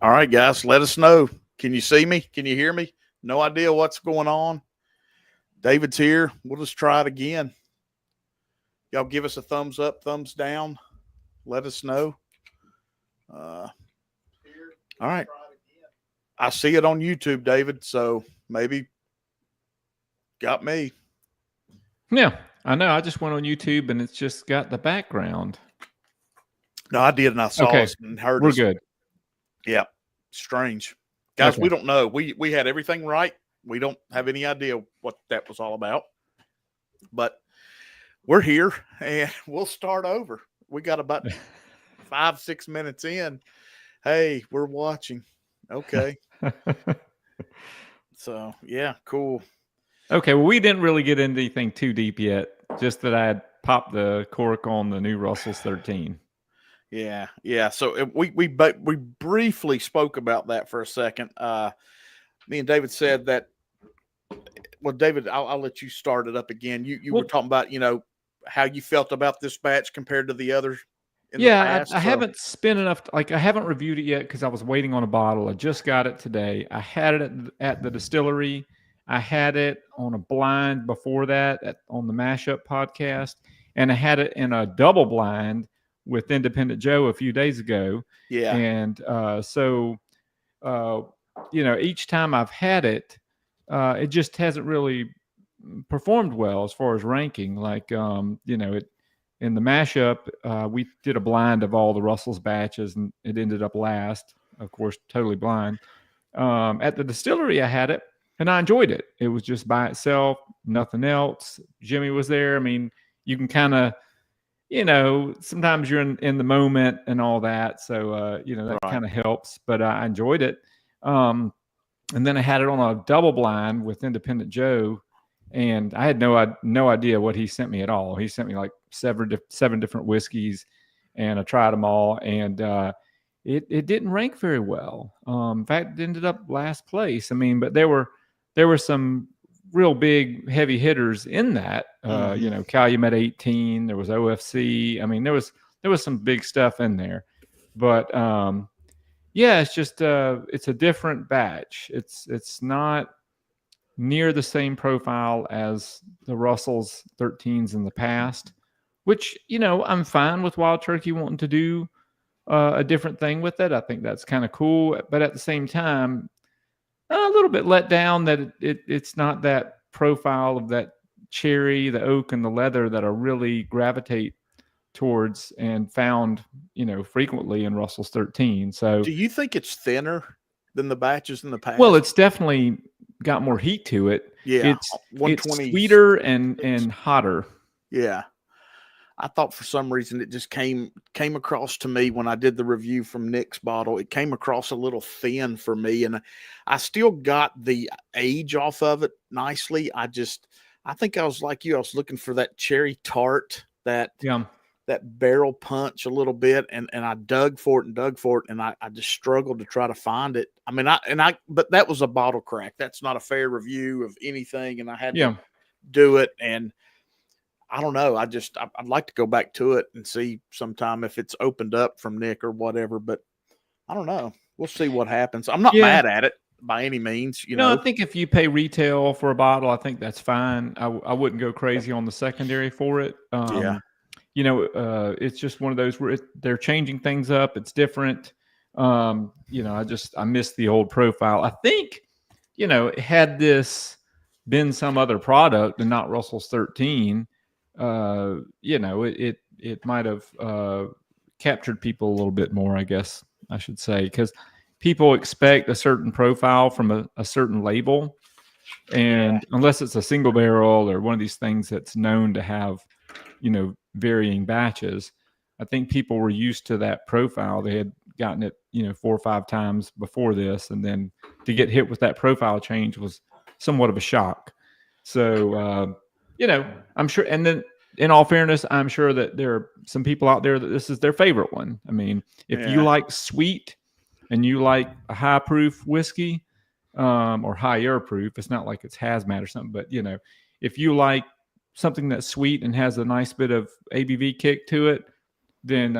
All right, guys, let us know. Can you see me? Can you hear me? No idea what's going on. David's here. We'll just try it again. Y'all give us a thumbs up, thumbs down. Let us know. All right. I see it on YouTube, David. So maybe got me. Yeah, I know. I just went on YouTube and it's just got the background. No, I did, and I saw us and heard We're us. good. Yeah. Strange. Guys, we don't know. We had everything right. We don't have any idea what that was all about. But we're here and we'll start over. We got about 5-6 minutes in. Hey, we're watching. Okay. So, yeah, cool. Okay, well, we didn't really get into anything too deep yet. Just that I had popped the cork on the new Russell's 13. Yeah. So we briefly spoke about that for a second. Me and David said that. Well, David, I'll let you start it up again. You were talking about how you felt about this batch compared to the others. I haven't spent enough. I haven't reviewed it yet because I was waiting on a bottle. I just got it today. I had it at the distillery. I had it on a blind before that on the Mashup podcast, and I had it in a double blind with Independent Joe a few days ago. Yeah. And each time I've had it, it just hasn't really performed well as far as ranking. In the Mashup, we did a blind of all the Russell's batches, and it ended up last, of course, totally blind. At the distillery, I had it, and I enjoyed it. It was just by itself, nothing else. Jimmy was there. I mean, you can kind of, sometimes you're in the moment and all that. So, that kind of helps. But I enjoyed it. And then I had it on a double blind with Independent Joe, and I had no idea what he sent me at all. He sent me like seven different whiskeys, and I tried them all, and it didn't rank very well. In fact, it ended up last place. I mean, but there were some real big heavy hitters in that. Calumet 18. There was OFC. I mean, there was some big stuff in there, but it's just it's a different batch. It's not near the same profile as the Russell's 13s in the past, which, I'm fine with Wild Turkey wanting to do a different thing with it. I think that's kind of cool. But at the same time, a little bit let down that it's not that profile of that cherry, the oak, and the leather that I really gravitate towards and found, frequently in Russell's 13. So do you think it's thinner than the batches in the past? Well, it's definitely got more heat to it. Yeah. It's sweeter and hotter. Yeah. I thought for some reason it just came across to me when I did the review from Nick's bottle. It came across a little thin for me, and I still got the age off of it nicely. I think I was like you. I was looking for that cherry tart, that barrel punch a little bit, and I dug for it, and I just struggled to try to find it. I mean, but that was a bottle crack. That's not a fair review of anything, and I had to do it, and I don't know. I'd like to go back to it and see sometime if it's opened up from Nick or whatever, but I don't know. We'll see what happens. I'm not mad at it by any means. I think if you pay retail for a bottle, I think that's fine. I wouldn't go crazy on the secondary for it. It's just one of those where they're changing things up. It's different. I miss the old profile. I think, had this been some other product and not Russell's 13, it might have captured people a little bit more, I guess I should say, because people expect a certain profile from a certain label. And unless it's a single barrel or one of these things that's known to have, varying batches, I think people were used to that profile. They had gotten it, 4 or 5 times before this. And then to get hit with that profile change was somewhat of a shock. So, I'm sure. And then in all fairness, I'm sure that there are some people out there that this is their favorite one. I mean, if you like sweet and you like a high proof whiskey, or higher proof, it's not like it's hazmat or something, but if you like something that's sweet and has a nice bit of ABV kick to it, then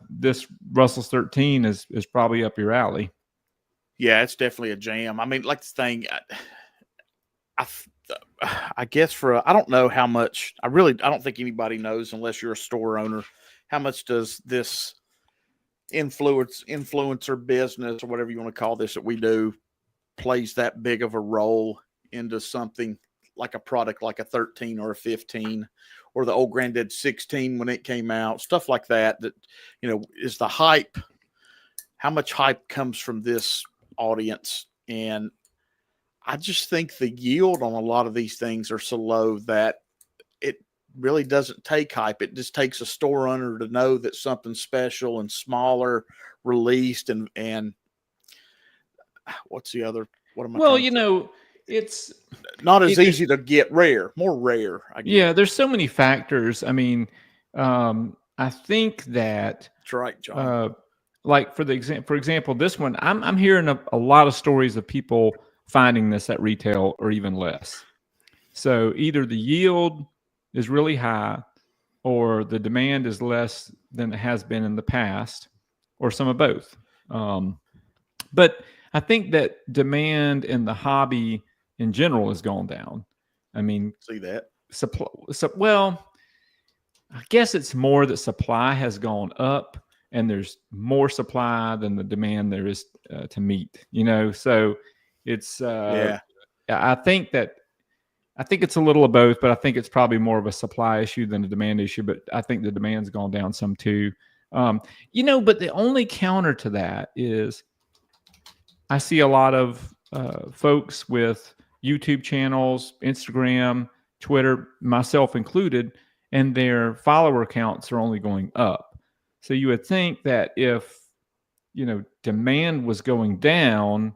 this Russell's 13 is probably up your alley. Yeah, it's definitely a jam. I mean, like the thing, I, I guess I don't know how much. I don't think anybody knows unless you're a store owner. How much does this influencer business or whatever you want to call this that we do plays that big of a role into something like a product like a 13 or a 15 or the old granddad 16 when it came out, stuff like that, is the hype, how much hype comes from this audience. And I just think the yield on a lot of these things are so low that it really doesn't take hype. It just takes a store owner to know that something's special and smaller released and what's the other, what am I Well, trying to say? it's Not as easy to get, more rare, I guess. Yeah, there's so many factors. I mean, I think that That's right, John. like for example, this one, I'm hearing a lot of stories of people finding this at retail or even less. So either the yield is really high or the demand is less than it has been in the past, or some of both. But I think that demand in the hobby in general has gone down. I mean, See that? well, I guess it's more that supply has gone up and there's more supply than the demand there is to meet, so it's Yeah. I think it's a little of both, but I think it's probably more of a supply issue than a demand issue. But I think the demand's gone down some too. But the only counter to that is I see a lot of folks with YouTube channels, Instagram, Twitter, myself included, and their follower counts are only going up. So you would think that if demand was going down,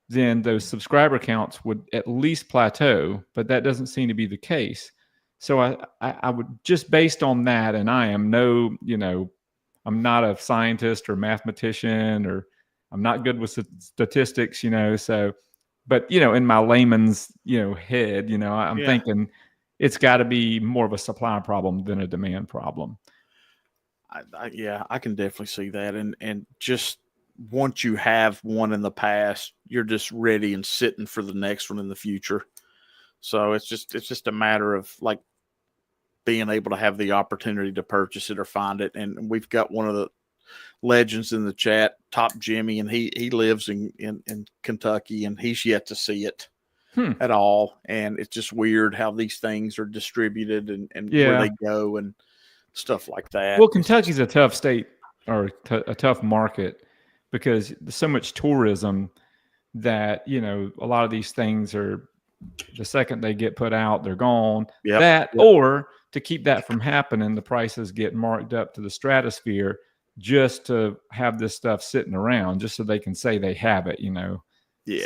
then those subscriber counts would at least plateau, but that doesn't seem to be the case. So I would, just based on that, and I am I'm not a scientist or mathematician, or I'm not good with statistics, so, but, in my layman's, head, I'm thinking it's got to be more of a supply problem than a demand problem. I can definitely see that. And just once you have one in the past, you're just ready and sitting for the next one in the future. So it's just a matter of like being able to have the opportunity to purchase it or find it. And we've got one of the legends in the chat, Top Jimmy, and he lives in Kentucky, and he's yet to see it at all. And it's just weird how these things are distributed and where they go and stuff like that. Well, Kentucky's a tough state, or a tough market, because there's so much tourism that, a lot of these things are, the second they get put out, they're gone. Or to keep that from happening, the prices get marked up to the stratosphere just to have this stuff sitting around, just so they can say they have it,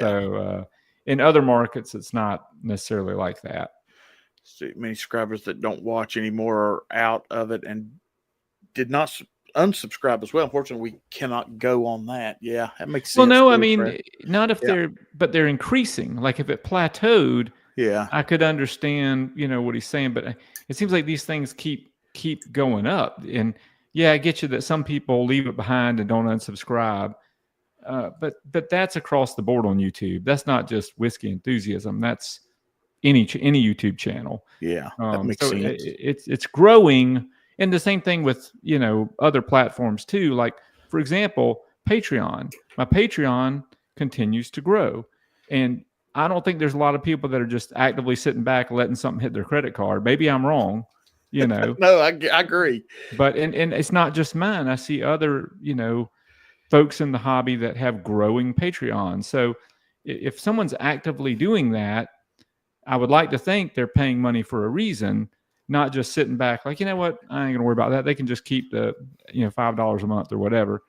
So in other markets, it's not necessarily like that. So many subscribers that don't watch anymore are out of it and did not unsubscribe as well. Unfortunately, we cannot go on that. Yeah, that makes sense. Well, no, I mean, not if they're increasing. Like if it plateaued, I could understand, what he's saying, but it seems like these things keep going up. And I get you that some people leave it behind and don't unsubscribe. But that's across the board on YouTube. That's not just Whiskey Enthusiasm. That's any YouTube channel. Yeah, that makes sense. It's growing, and the same thing with other platforms too. Like, for example, Patreon. My Patreon continues to grow, and I don't think there's a lot of people that are just actively sitting back letting something hit their credit card. Maybe I'm wrong, No, I agree. But and it's not just mine. I see other folks in the hobby that have growing Patreon. So if someone's actively doing that, I would like to think they're paying money for a reason, not just sitting back like, you know what, I ain't gonna worry about that. They can just keep the $5 a month or whatever.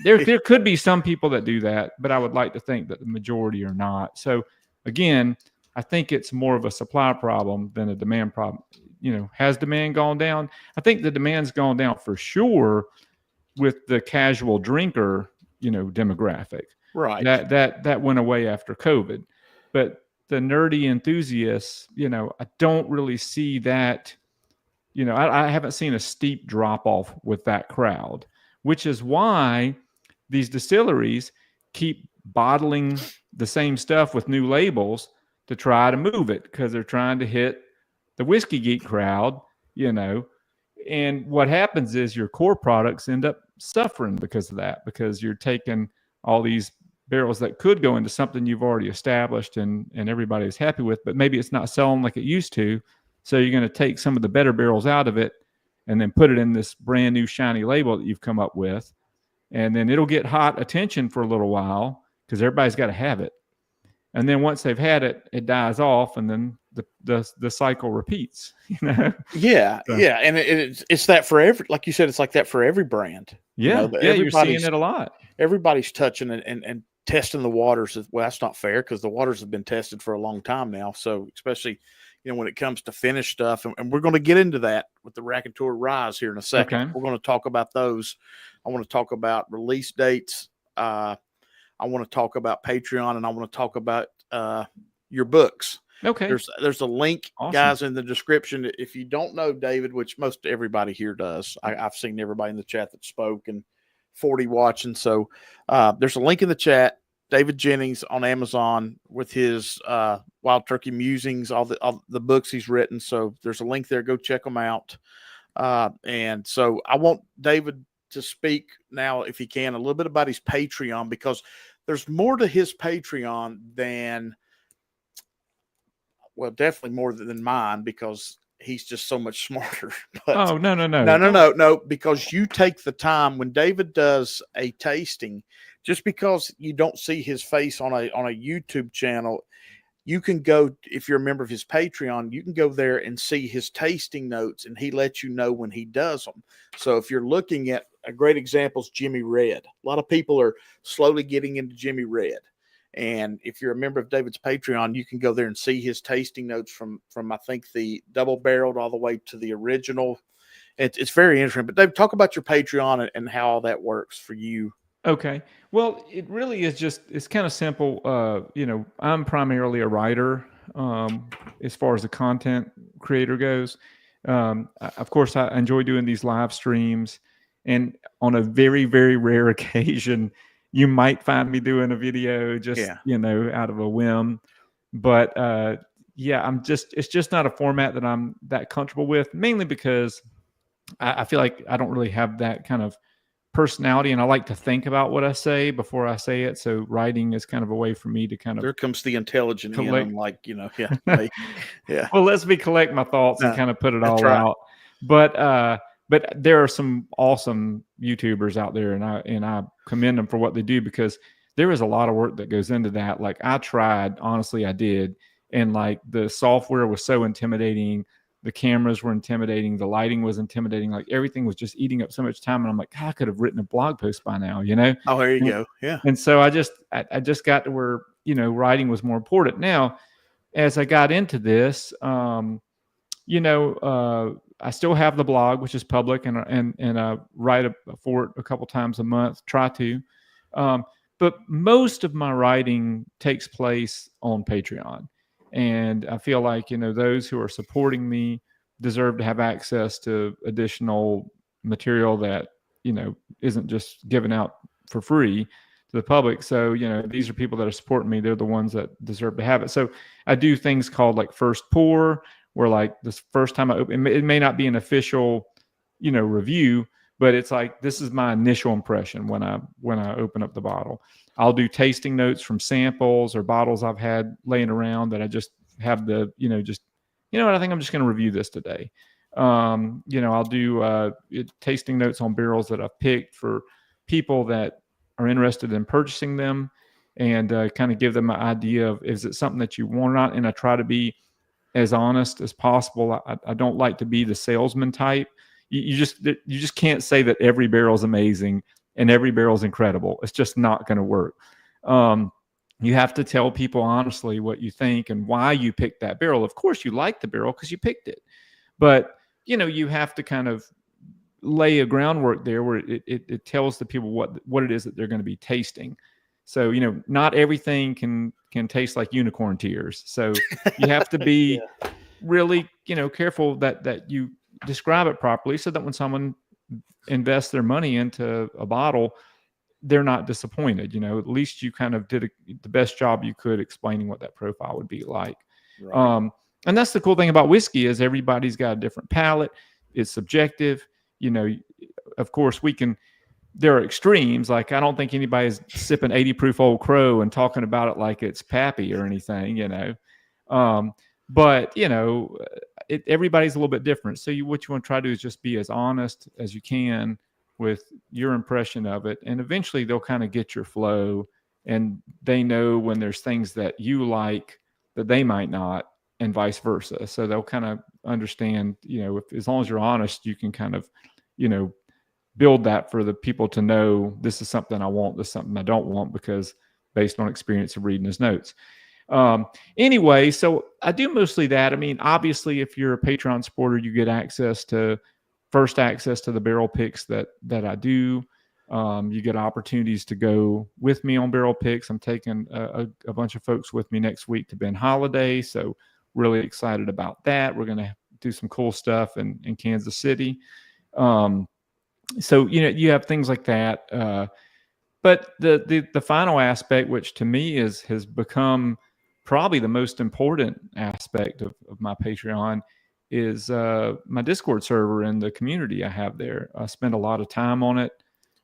There could be some people that do that, but I would like to think that the majority are not. So again, I think it's more of a supply problem than a demand problem. Has demand gone down? I think the demand's gone down for sure with the casual drinker, demographic. Right. That went away after COVID. But the nerdy enthusiasts, I don't really see that. I haven't seen a steep drop off with that crowd, which is why these distilleries keep bottling the same stuff with new labels to try to move it because they're trying to hit the whiskey geek crowd, you know. And what happens is your core products end up suffering because of that, because you're taking all these barrels that could go into something you've already established and everybody's happy with, but maybe it's not selling like it used to. So you're going to take some of the better barrels out of it and then put it in this brand new shiny label that you've come up with. And then it'll get hot attention for a little while because everybody's got to have it. And then once they've had it, it dies off, and then the cycle repeats. You know? Yeah, so. Yeah, and it's that for every, like you said, it's like that for every brand. Yeah, you know, yeah, you're seeing it a lot. Everybody's touching it and testing the waters. Well, that's not fair because the waters have been tested for a long time now. So especially, you know, when it comes to finished stuff, and we're going to get into that with the Rakinur Ryes here in a second. Okay. We're going to talk about those. I want to talk about release dates. I want to talk about Patreon, and I want to talk about your books. Okay. There's a link, awesome, guys, in the description. If you don't know David, which most everybody here does, I've seen everybody in the chat that spoke and 40 watching. So there's a link in the chat. David Jennings on Amazon with his Wild Turkey Musings, all the books he's written. So there's a link there. Go check them out. And so I want David to speak now, if he can, a little bit about his Patreon, because there's more to his Patreon than, well, definitely more than mine, because he's just so much smarter. But no, because you take the time when David does a tasting, just because you don't see his face on a YouTube channel, you can go, if you're a member of his Patreon, you can go there and see his tasting notes, and he lets you know when he does them. So if you're looking at, a great example is Jimmy Red. A lot of people are slowly getting into Jimmy Red. And if you're a member of David's Patreon, you can go there and see his tasting notes from I think the double barreled all the way to the original. It's very interesting. But Dave, talk about your Patreon and how all that works for you. Okay. Well, it really is just, it's kind of simple. You know, I'm primarily a writer as far as the content creator goes. Of course, I enjoy doing these live streams. And on a very, very rare occasion, you might find me doing a video just, you know, out of a whim. But yeah, it's just not a format that I'm that comfortable with, mainly because I feel like I don't really have that kind of personality, and I like to think about what I say before I say it. So writing is kind of a way for me to kind of, there comes the intelligent collect, like, you know, yeah. Yeah. Well, let's me collect my thoughts and kind of put it all out. But there are some awesome YouTubers out there, and I commend them for what they do, because there is a lot of work that goes into that. Like, I tried, honestly, I did. And like, the software was so intimidating. The cameras were intimidating. The lighting was intimidating. Like, everything was just eating up so much time. And I'm like, God, I could have written a blog post by now, you know? Oh, there you go. Yeah. And so I just got to where, you know, writing was more important. Now, as I got into this, you know, I still have the blog, which is public, and I write for it a couple times a month, try to. But most of my writing takes place on Patreon. And I feel like, you know, those who are supporting me deserve to have access to additional material that, you know, isn't just given out for free to the public. So, you know, these are people that are supporting me. They're the ones that deserve to have it. So I do things called like First Pour, where like this first time I open, it may not be an official, you know, review, but it's like, this is my initial impression when I open up the bottle. I'll do tasting notes from samples or bottles I've had laying around that I just have the, you know, just, you know what, I think I'm just going to review this today. You know, I'll do tasting notes on barrels that I've picked for people that are interested in purchasing them, and kind of give them an idea of, is it something that you want or not? And I try to be as honest as possible. I don't like to be the salesman type. You just can't say that every barrel is amazing and every barrel is incredible. It's just not going to work. You have to tell people honestly what you think and why you picked that barrel. Of course, you like the barrel because you picked it, but you know, you have to kind of lay a groundwork there where it tells the people what it is that they're going to be tasting. So, you know, not everything can taste like unicorn tears. So you have to be really, you know, careful that you describe it properly, so that when someone invests their money into a bottle, they're not disappointed. At least you kind of did the best job you could explaining what that profile would be like. Right. And that's the cool thing about whiskey is everybody's got a different palate. It's subjective. Of course, there are extremes. Like, I don't think anybody's sipping 80 proof Old Crow and talking about it like it's Pappy or anything, but everybody's a little bit different. So what you want to try to do is just be as honest as you can with your impression of it. And eventually they'll kind of get your flow, and they know when there's things that you like that they might not, and vice versa. So they'll kind of understand, as long as you're honest, you can kind of, build that for the people to know, this is something I want, this is something I don't want, because based on experience of reading his notes. Anyway, so I do mostly that. I mean, obviously, if you're a Patreon supporter, you get access to the barrel picks that I do. You get opportunities to go with me on barrel picks. I'm taking a bunch of folks with me next week to Ben Holiday, so really excited about that. We're going to do some cool stuff in Kansas City. So you have things like that, but the final aspect, which to me has become probably the most important aspect of my Patreon, is my Discord server and the community I have there. I spend a lot of time on it.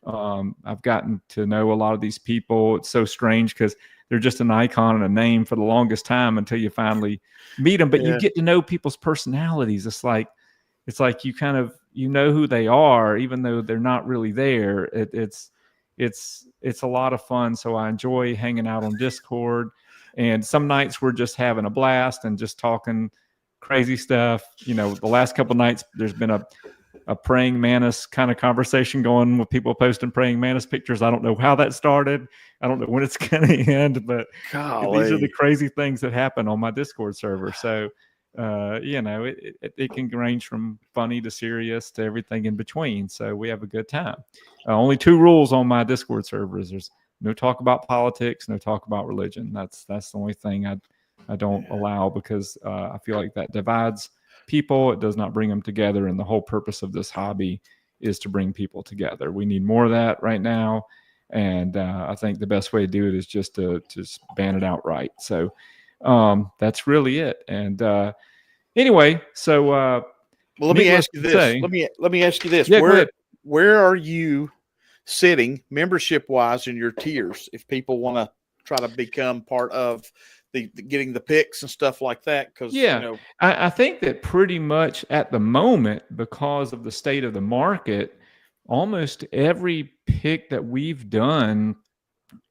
I've gotten to know a lot of these people. It's so strange because they're just an icon and a name for the longest time until you finally meet them. But you get to know people's personalities. It's like you kind of who they are, even though they're not really there. It's a lot of fun. So I enjoy hanging out on Discord. And some nights we're just having a blast and just talking crazy stuff. The last couple of nights there's been a praying mantis kind of conversation going with people posting praying mantis pictures. I don't know how that started. I don't know when it's going to end, but these are the crazy things that happen on my Discord server. So, it can range from funny to serious to everything in between. So we have a good time. Only 2 rules on my Discord servers. There's no talk about politics, no talk about religion. That's the only thing I don't allow, because I feel like that divides people. It does not bring them together. And the whole purpose of this hobby is to bring people together. We need more of that right now. And I think the best way to do it is just to ban it outright. So that's really it. And anyway, so well, let me ask you this. Let me ask you this. Yeah, where are you sitting membership wise in your tiers if people want to try to become part of the getting the picks and stuff like that? Because I think that pretty much at the moment, because of the state of the market, almost every pick that we've done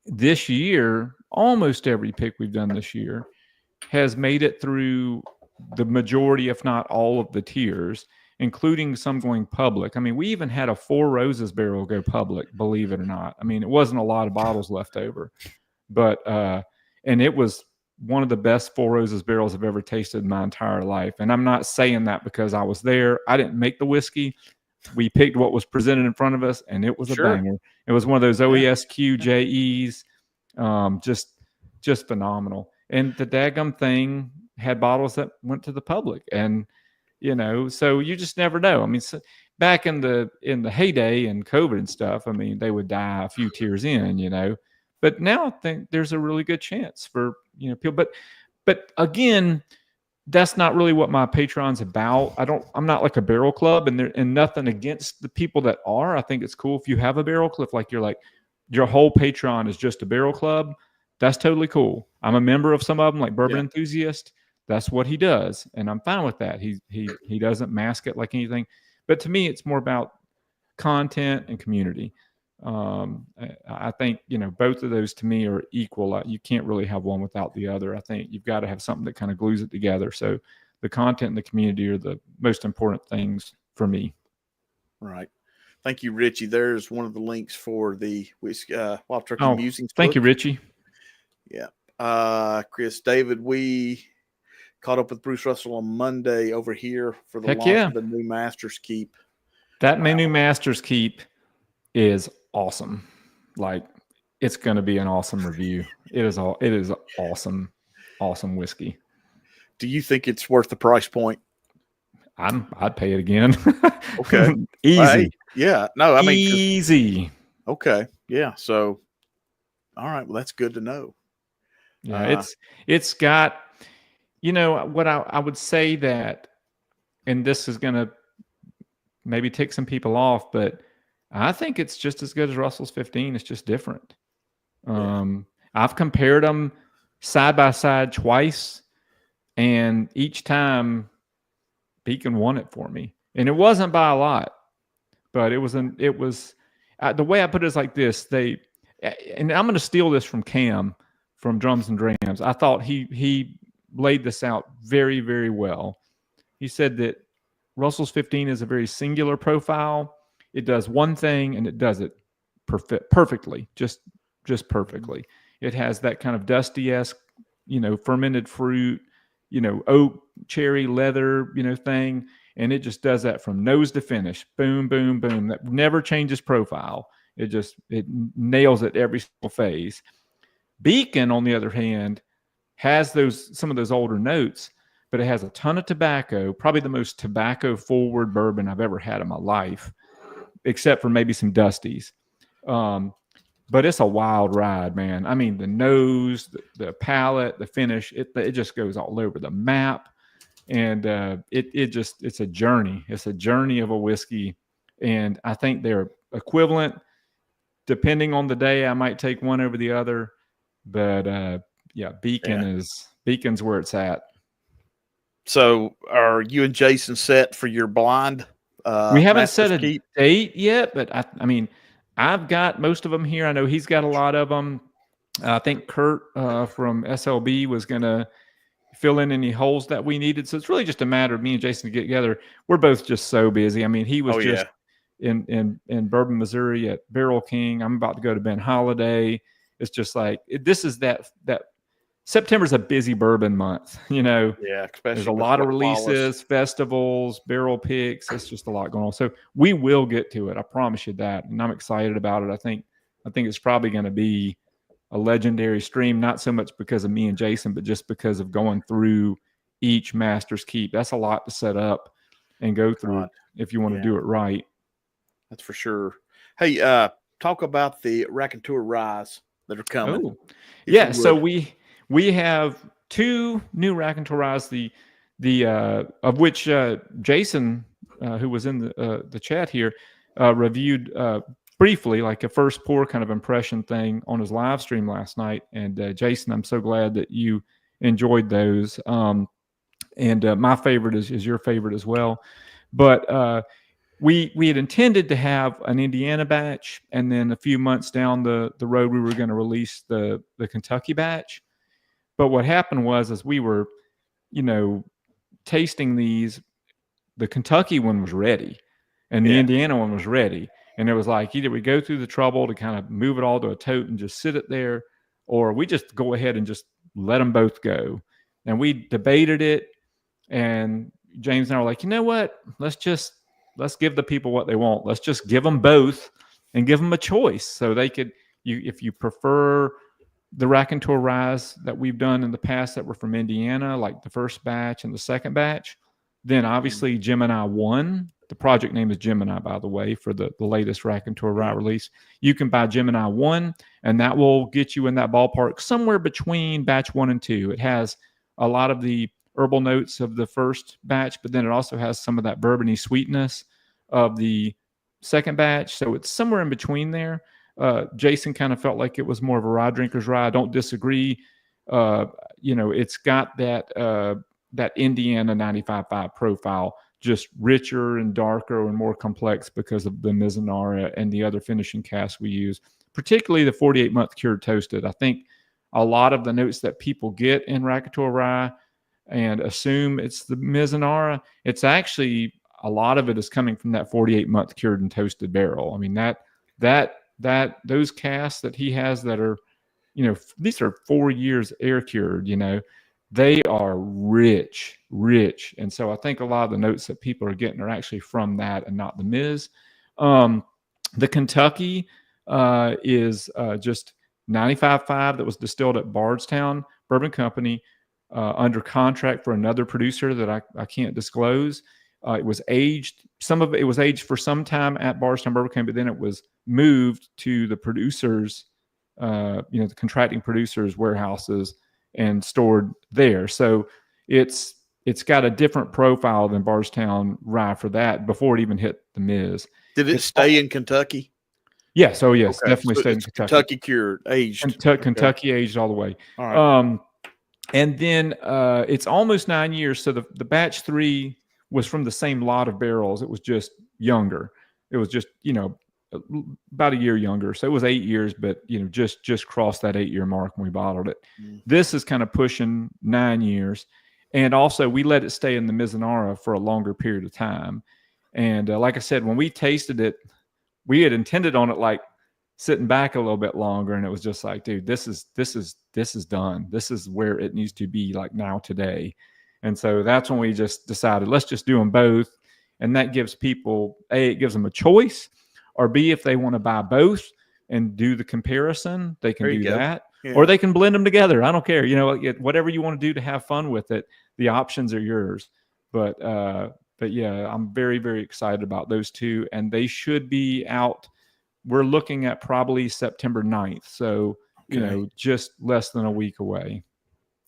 this year, has made it through the majority, if not all of the tiers, including some going public. I mean, we even had a 4 Roses barrel go public, believe it or not. I mean, it wasn't a lot of bottles left over, but and it was one of the best 4 Roses barrels I've ever tasted in my entire life. And I'm not saying that because I was there. I didn't make the whiskey. We picked what was presented in front of us, and it was a banger. It was one of those OESQ JEs, just phenomenal. And the daggum thing had bottles that went to the public, and so you just never know. I mean, back in the heyday and COVID and stuff, I mean, they would die a few tiers in, but now I think there's a really good chance for people. But again, that's not really what my Patreon's about. I'm not like a barrel club, and nothing against the people that are. I think it's cool if you have a barrel club, like your whole Patreon is just a barrel club. That's totally cool. I'm a member of some of them, like Bourbon Enthusiast. That's what he does, and I'm fine with that. He doesn't mask it like anything. But to me, it's more about content and community. I think both of those to me are equal. You can't really have one without the other. I think you've got to have something that kind of glues it together. So the content and the community are the most important things for me. Right. Thank you, Richie. There's one of the links for the Wild Turkey Musings. Thank you, Richie. Yeah. Chris, David, we caught up with Bruce Russell on Monday over here for the launch of the new Master's Keep. That new Master's Keep is awesome. Like, it's going to be an awesome review. It is awesome whiskey. Do you think it's worth the price point? I'd pay it again. Okay. Easy. No, I mean, easy. Okay. Yeah. So, all right. Well, that's good to know. Yeah, Uh, it's got, you know, what I would say that, and this is going to maybe tick some people off, but I think it's just as good as Russell's 15. It's just different. yeah. I've compared them side by side twice, and each time Beacon won it for me, and it wasn't by a lot, but it was the way I put it is like this. And I'm going to steal this from Cam from Drums and Drams. I thought he laid this out very, very well. He said that Russell's 15 is a very singular profile. It does one thing and it does it perfectly, just perfectly. It has that kind of dusty-esque, fermented fruit, oak, cherry, leather, thing. And it just does that from nose to finish. Boom, boom, boom. That never changes profile. It nails it every single phase. Beacon, on the other hand, has some of those older notes, but it has a ton of tobacco, probably the most tobacco forward bourbon I've ever had in my life, except for maybe some Dusties. But it's a wild ride, man. I mean, the nose, the palate, the finish, it just goes all over the map. And it's a journey. It's a journey of a whiskey. And I think they're equivalent. Depending on the day, I might take one over the other. But yeah, Beacon's where it's at. So, are you and Jason set for your blind? We haven't Master's set a Keep? date yet, but I mean, I've got most of them here. I know he's got a lot of them. I think Kurt from SLB was going to fill in any holes that we needed. So it's really just a matter of me and Jason to get together. We're both just so busy. I mean, he was in Bourbon, Missouri at Barrel King. I'm about to go to Ben Holiday. It's just like this is that September's a busy bourbon month. Yeah, especially there's a lot of releases, festivals, barrel picks. It's just a lot going on. So we will get to it. I promise you that, and I'm excited about it. I think it's probably going to be a legendary stream, not so much because of me and Jason, but just because of going through each Master's Keep. That's a lot to set up and go through if you want to do it right. That's for sure. Hey, talk about the Rakinur Ryes that are coming. Oh, yeah. So we have two new Rakinur Ryes, the of which Jason, who was in the chat here, reviewed briefly, like a first pour kind of impression thing on his live stream last night. And Jason, I'm so glad that you enjoyed those. And my favorite is your favorite as well. But we had intended to have an Indiana batch, and then a few months down the road, we were going to release the Kentucky batch. But what happened was, as we were, tasting these, the Kentucky one was ready, and the Indiana one was ready. And it was like, either we go through the trouble to kind of move it all to a tote and just sit it there, or we just go ahead and just let them both go. And we debated it, and James and I were like, you know what? Let's give the people what they want. Let's just give them both and give them a choice. So they could, if you prefer the Rakinur Ryes that we've done in the past that were from Indiana, like the first batch and the second batch, then obviously Gemini 1. The project name is Gemini, by the way, for the latest Rakinur Rye release. You can buy Gemini 1, and that will get you in that ballpark somewhere between batch 1 and 2. It has a lot of the herbal notes of the first batch, but then it also has some of that bourbony sweetness of the second batch. So it's somewhere in between there. Jason kind of felt like it was more of a rye drinker's rye. I don't disagree. It's got that Indiana 95.5 profile, just richer and darker and more complex because of the Mizunara and the other finishing casks we use, particularly the 48-month cured toasted. I think a lot of the notes that people get in Rakinur Rye and assume it's the Mizunara, it's actually a lot of it is coming from that 48-month cured and toasted barrel. I mean, those casks that he has that are, these are 4 years air cured, they are rich. And so I think a lot of the notes that people are getting are actually from that and not the Miz. The Kentucky is just 95.5 that was distilled at Bardstown Bourbon Company under contract for another producer that I can't disclose. It was aged. Some of it was aged for some time at Bardstown Bourbon Company, but then it was moved to the producers, the contracting producers' warehouses and stored there. So it's got a different profile than Bardstown Rye for that before it even hit the Miz. Did it stay in Kentucky? Yes. Oh, yes. Okay. Definitely So stayed in it's Kentucky. Kentucky cured, aged. Kentucky aged all the way. All right. And then it's almost 9 years. So the batch 3 was from the same lot of barrels. It was just younger. It was just, about a year younger. So it was 8 years, but, just crossed that 8-year mark when we bottled it. This is kind of pushing 9 years. And also we let it stay in the Mizunara for a longer period of time. And like I said, when we tasted it, we had intended on it like sitting back a little bit longer, and it was just like, dude, this is done. This is where it needs to be, like now today. And so that's when we just decided, let's just do them both. And that gives people, A, it gives them a choice, or B, if they want to buy both and do the comparison, they can do that. Yeah. Or they can blend them together. I don't care. Whatever you want to do to have fun with it, the options are yours. But yeah, I'm very, very excited about those two, and they should be out. We're looking at probably September 9th. So, just less than a week away.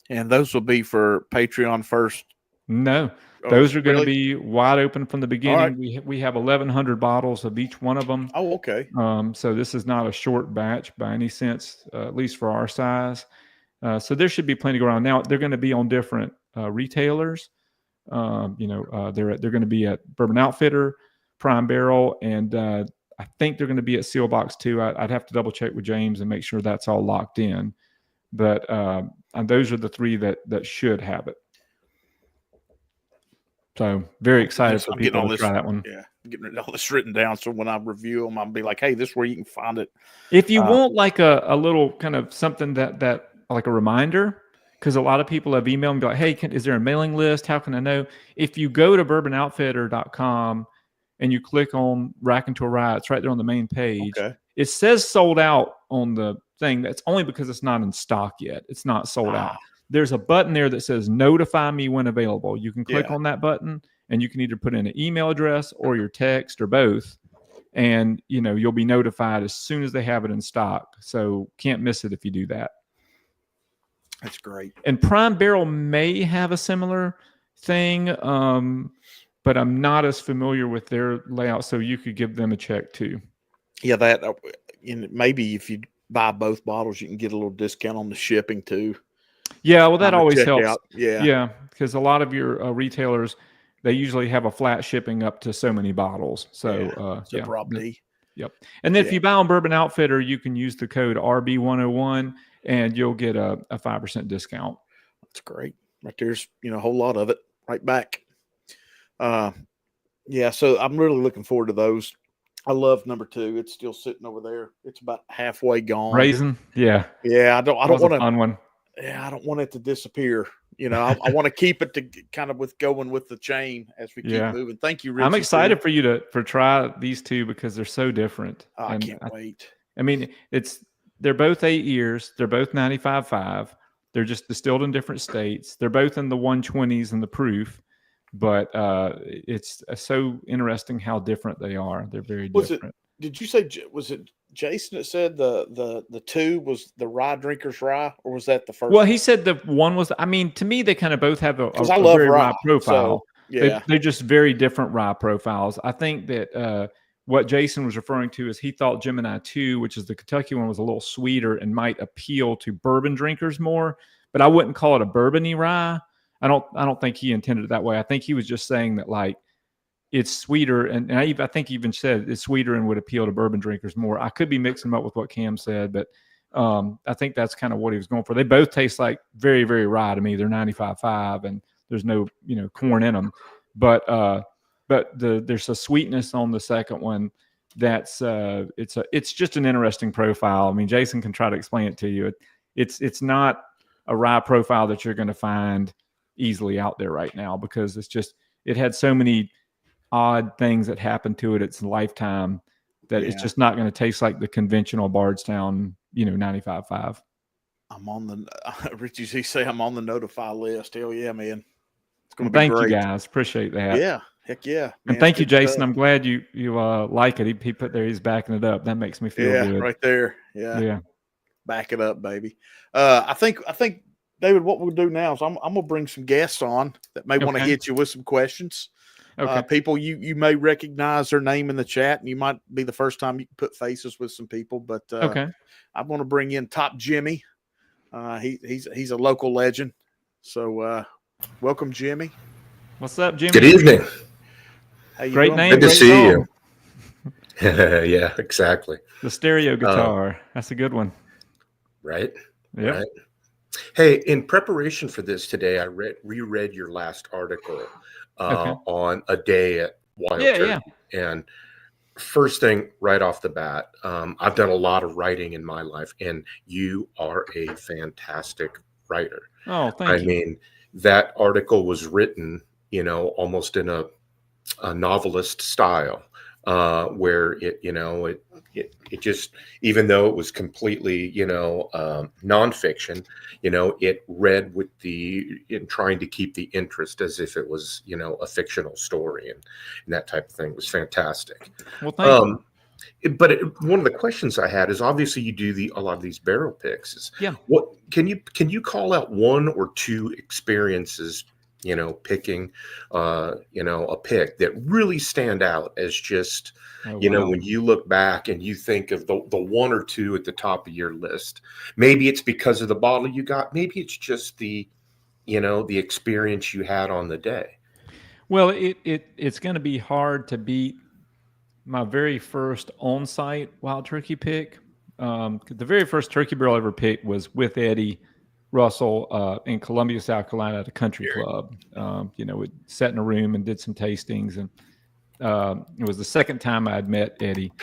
And those will be for Patreon first? No, those are going to be wide open from the beginning. Right. We have 1,100 bottles of each one of them. Oh, okay. So this is not a short batch by any sense, at least for our size. So there should be plenty to go around. Now, they're going to be on different retailers. They're going to be at Bourbon Outfitter, Prime Barrel, and I think they're going to be at Seal Box too. I'd have to double check with James and make sure that's all locked in. But and those are the 3 that should have it. So very excited for people to try that one. Yeah, I'm getting all this written down, so when I review them, I'll be like, "Hey, this is where you can find it." If you want like a little kind of something that like a reminder, because a lot of people have emailed me and be like, "Hey, is there a mailing list? How can I know?" If you go to bourbonoutfitter.com and you click on Rakinur Rye, it's right there on the main page. Okay. It says sold out on the thing. That's only because it's not in stock yet. It's not sold out. There's a button there that says notify me when available. You can click on that button, and you can either put in an email address or your text or both. And, you'll be notified as soon as they have it in stock. So can't miss it if you do that. That's great. And Prime Barrel may have a similar thing, but I'm not as familiar with their layout. So you could give them a check too. Yeah, that maybe if you buy both bottles, you can get a little discount on the shipping too. Yeah, well, that always helps. Out. Yeah, because a lot of your retailers, they usually have a flat shipping up to so many bottles. So, probably. Yep. And then if you buy on Bourbon Outfitter, you can use the code RB101, and you'll get a 5% discount. That's great. Right there's a whole lot of it right back. So I'm really looking forward to those. I love number 2. It's still sitting over there. It's about halfway gone. Raisin, yeah. Yeah, I don't want to. Fun one. Yeah, I don't want it to disappear. I want to keep it to kind of going with the chain as we keep moving. Thank you, Richie. I'm excited for you to try these 2 because they're so different. I can't wait. I mean, they're both 8 years. They're both 95.5. They're just distilled in different states. They're both in the 120s in the proof, but it's so interesting how different they are. They're very different. Did you say, was it Jason that said the 2 was the rye drinker's rye, or was that the first? Well, he said the 1 was. I mean, to me, they kind of both have a love very rye profile. So, they're just very different rye profiles. I think that what Jason was referring to is he thought Gemini 2, which is the Kentucky one, was a little sweeter and might appeal to bourbon drinkers more. But I wouldn't call it a bourbony rye. I don't think he intended it that way. I think he was just saying that like it's sweeter, and I think he even said it's sweeter and would appeal to bourbon drinkers more. I could be mixing them up with what Cam said, but I think that's kind of what he was going for. They both taste like very, very rye to me. They're 95.5, and there's no corn in them, but there's a sweetness on the second one that's it's just an interesting profile. I mean, Jason can try to explain it to you. It's not a rye profile that you're going to find easily out there right now, because it had so many odd things that happened to it its lifetime that it's just not going to taste like the conventional Bardstown 95.5. I'm on the Richie say I'm on the notify list. Hell yeah, man. It's going to be great. Thank you guys. Appreciate that. Yeah. Heck yeah, man. And thank you, Good Jason. stuff. I'm glad you like it. He put there. He's backing it up. That makes me feel Yeah, good. right there. Yeah. Yeah. Back it up, baby. I think David, what we'll do now is I'm gonna bring some guests on that may want to Okay. hit you with some questions. Okay. People you may recognize their name in the chat, and you might be the first time you can put faces with some people. But Okay. I'm going to bring in Top Jimmy. He's a local legend. So welcome, Jimmy. What's up, Jimmy? Good evening. How you Great doing? name. Good to Great see song. you. Yeah, exactly. The stereo guitar. That's a good one. Right. Yep. Right. Hey, in preparation for this today, I reread your last article Okay. on a day at Wild Yeah, Turkey. And first thing right off the bat, I've done a lot of writing in my life, and you are a fantastic writer. Oh, thank I you. mean, that article was written, almost in a novelist style, where it just, even though it was completely nonfiction, it read with in trying to keep the interest as if it was a fictional story, and that type of thing. It was fantastic. Well, thank you. But one of the questions I had is, obviously you do a lot of these barrel picks. Yeah. What can you call out one or two experiences, picking, a pick that really stand out as just, wow. when you look back and you think of the one or two at the top of your list? Maybe it's because of the bottle you got. Maybe it's just the experience you had on the day. Well, it's going to be hard to beat my very first on-site wild turkey pick. The very first turkey barrel I ever picked was with Eddie Russell in Columbia, South Carolina, at a country club. We sat in a room and did some tastings, and it was the second time I had met Eddie.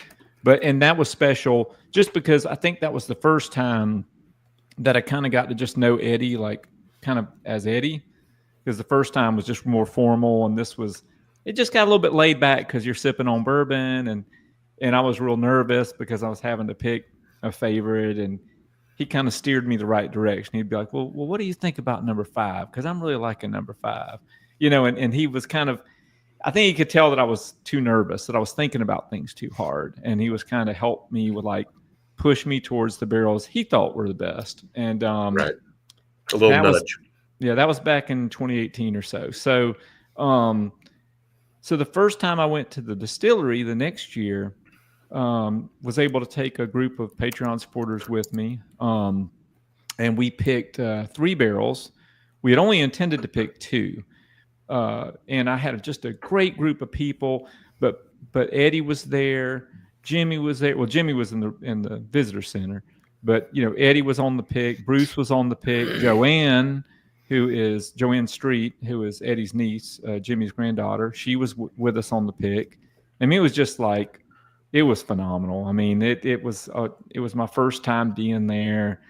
And that was special just because I think that was the first time that I kind of got to just know Eddie, like kind of as Eddie, because the first time was just more formal, and it just got a little bit laid back because you're sipping on bourbon, and I was real nervous because I was having to pick a favorite, and he kind of steered me the right direction. He'd be like, well, what do you think about number 5? Because I'm really liking number 5, and he was kind of, I think he could tell that I was too nervous, that I was thinking about things too hard. And he was kind of helped me with push me towards the barrels he thought were the best. And Right. A little nudge. That was back in 2018 or so. So, so the first time I went to the distillery the next year, was able to take a group of Patreon supporters with me. And we picked 3 barrels. We had only intended to pick 2. And I had just a great group of people, but Eddie was there, Jimmy was there. Well, Jimmy was in the visitor center, but Eddie was on the pick, Bruce was on the pick, Joanne Street, who is Eddie's niece, Jimmy's granddaughter. She was with us on the pick. I mean, it was just it was phenomenal. I mean, it was my first time being there.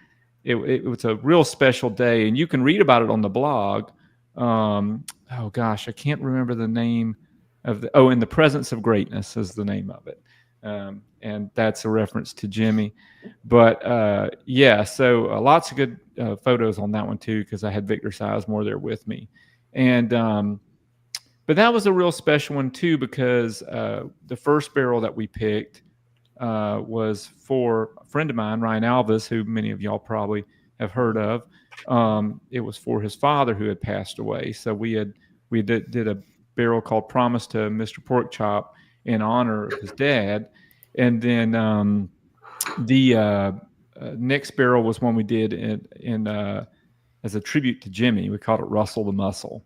It was a real special day, and you can read about it on the blog. Oh gosh, I can't remember the name of In the Presence of Greatness is the name of it. And that's a reference to Jimmy. But so lots of good photos on that one too, because I had Victor Sizemore there with me. And but that was a real special one too, because the first barrel that we picked was for a friend of mine, Ryan Alvis, who many of y'all probably have heard of. It was for his father who had passed away. So we did a barrel called Promise to Mr. Porkchop in honor of his dad. And then the next barrel was one we did in as a tribute to Jimmy. We called it Russell the Muscle.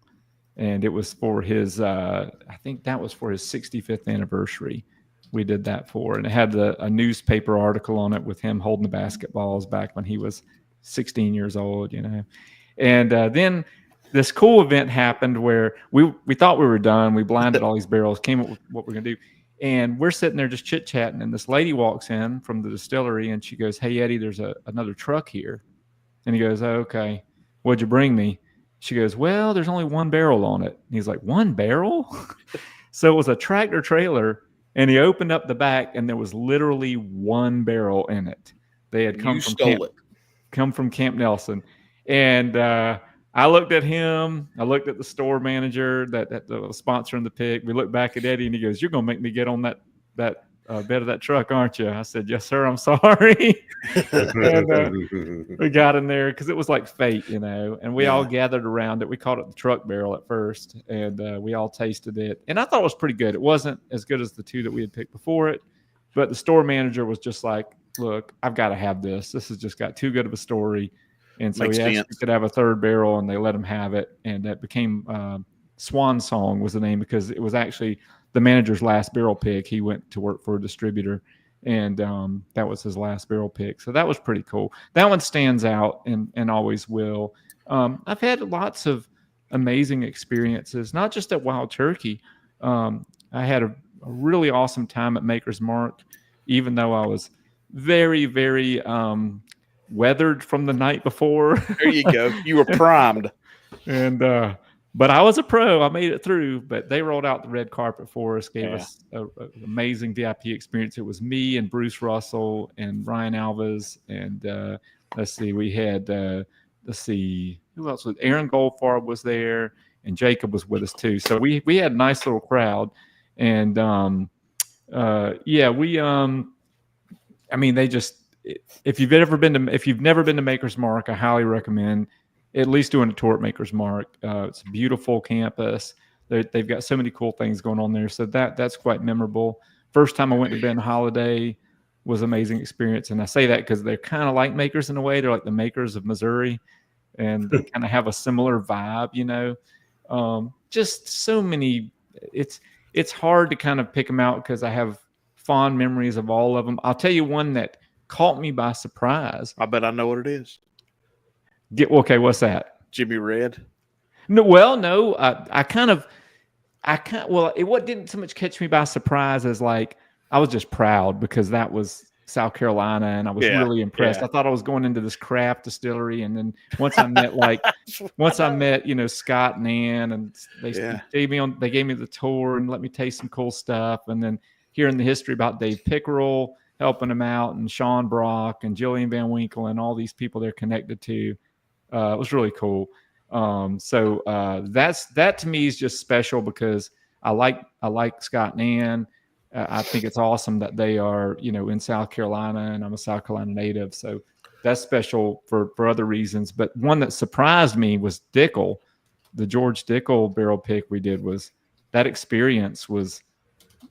And it was for his, I think that was for his 65th anniversary. We did that for, and it had a newspaper article on it with him holding the basketballs back when he was 16 years old, And then this cool event happened where we thought we were done. We blinded all these barrels, came up with what we're going to do. And we're sitting there just chit-chatting, and this lady walks in from the distillery, and she goes, "Hey, Eddie, there's another truck here." And he goes, "Oh, okay. What'd you bring me?" She goes, "Well, there's only 1 barrel on it." And he's like, "1 barrel?" So it was a tractor trailer, and he opened up the back, and there was literally 1 barrel in it. They had come from Camp Nelson. And I looked at him. I looked at the store manager that was sponsoring the pick. We looked back at Eddie, and he goes, "You're gonna make me get on that bed of that truck, aren't you?" I said, "Yes, sir. I'm sorry." And we got in there because it was like fate, and we all gathered around it. We called it the truck barrel at first, and we all tasted it. And I thought it was pretty good. It wasn't as good as the two that we had picked before it, but the store manager was just like, "Look, I've got to have this. This has just got too good of a story." And so he asked if he could have a third barrel, and they let him have it. And that became Swan Song was the name, because it was actually the manager's last barrel pick. He went to work for a distributor, and that was his last barrel pick. So that was pretty cool. That one stands out and always will. I've had lots of amazing experiences, not just at Wild Turkey. I had a really awesome time at Maker's Mark, even though I was very, very weathered from the night before. There you go. You were primed. And but I was a pro. I made it through. But they rolled out the red carpet for us, gave us an amazing VIP experience. It was me and Bruce Russell and Ryan Alves, and let's see, we had who else was Aaron Goldfarb was there, and Jacob was with us too. So we had a nice little crowd, and I mean, they just, if you've never been to Maker's Mark, I highly recommend at least doing a tour at Maker's Mark. It's a beautiful campus. They've got so many cool things going on there. So that's quite memorable. First time I went to Ben Holiday was an amazing experience. And I say that because they're kind of like Makers in a way. They're like the Makers of Missouri, and they kind of have a similar vibe, just so many. It's hard to kind of pick them out because I have fond memories of all of them. I'll tell you one that caught me by surprise. I bet I know what it is. Okay, what's that? Jimmy Red. No, well, no. What didn't so much catch me by surprise as like I was just proud because that was South Carolina, and I was really impressed. I thought I was going into this craft distillery, and then once I met Scott and Ann, and they gave me the tour and let me taste some cool stuff, and then hearing the history about Dave Pickerel helping him out, and Sean Brock and Jillian Van Winkle and all these people they're connected to. It was really cool. So that to me is just special because I like Scott and Ann. I think it's awesome that they are, in South Carolina, and I'm a South Carolina native. So that's special for other reasons. But one that surprised me was Dickel. The George Dickel barrel pick we did that experience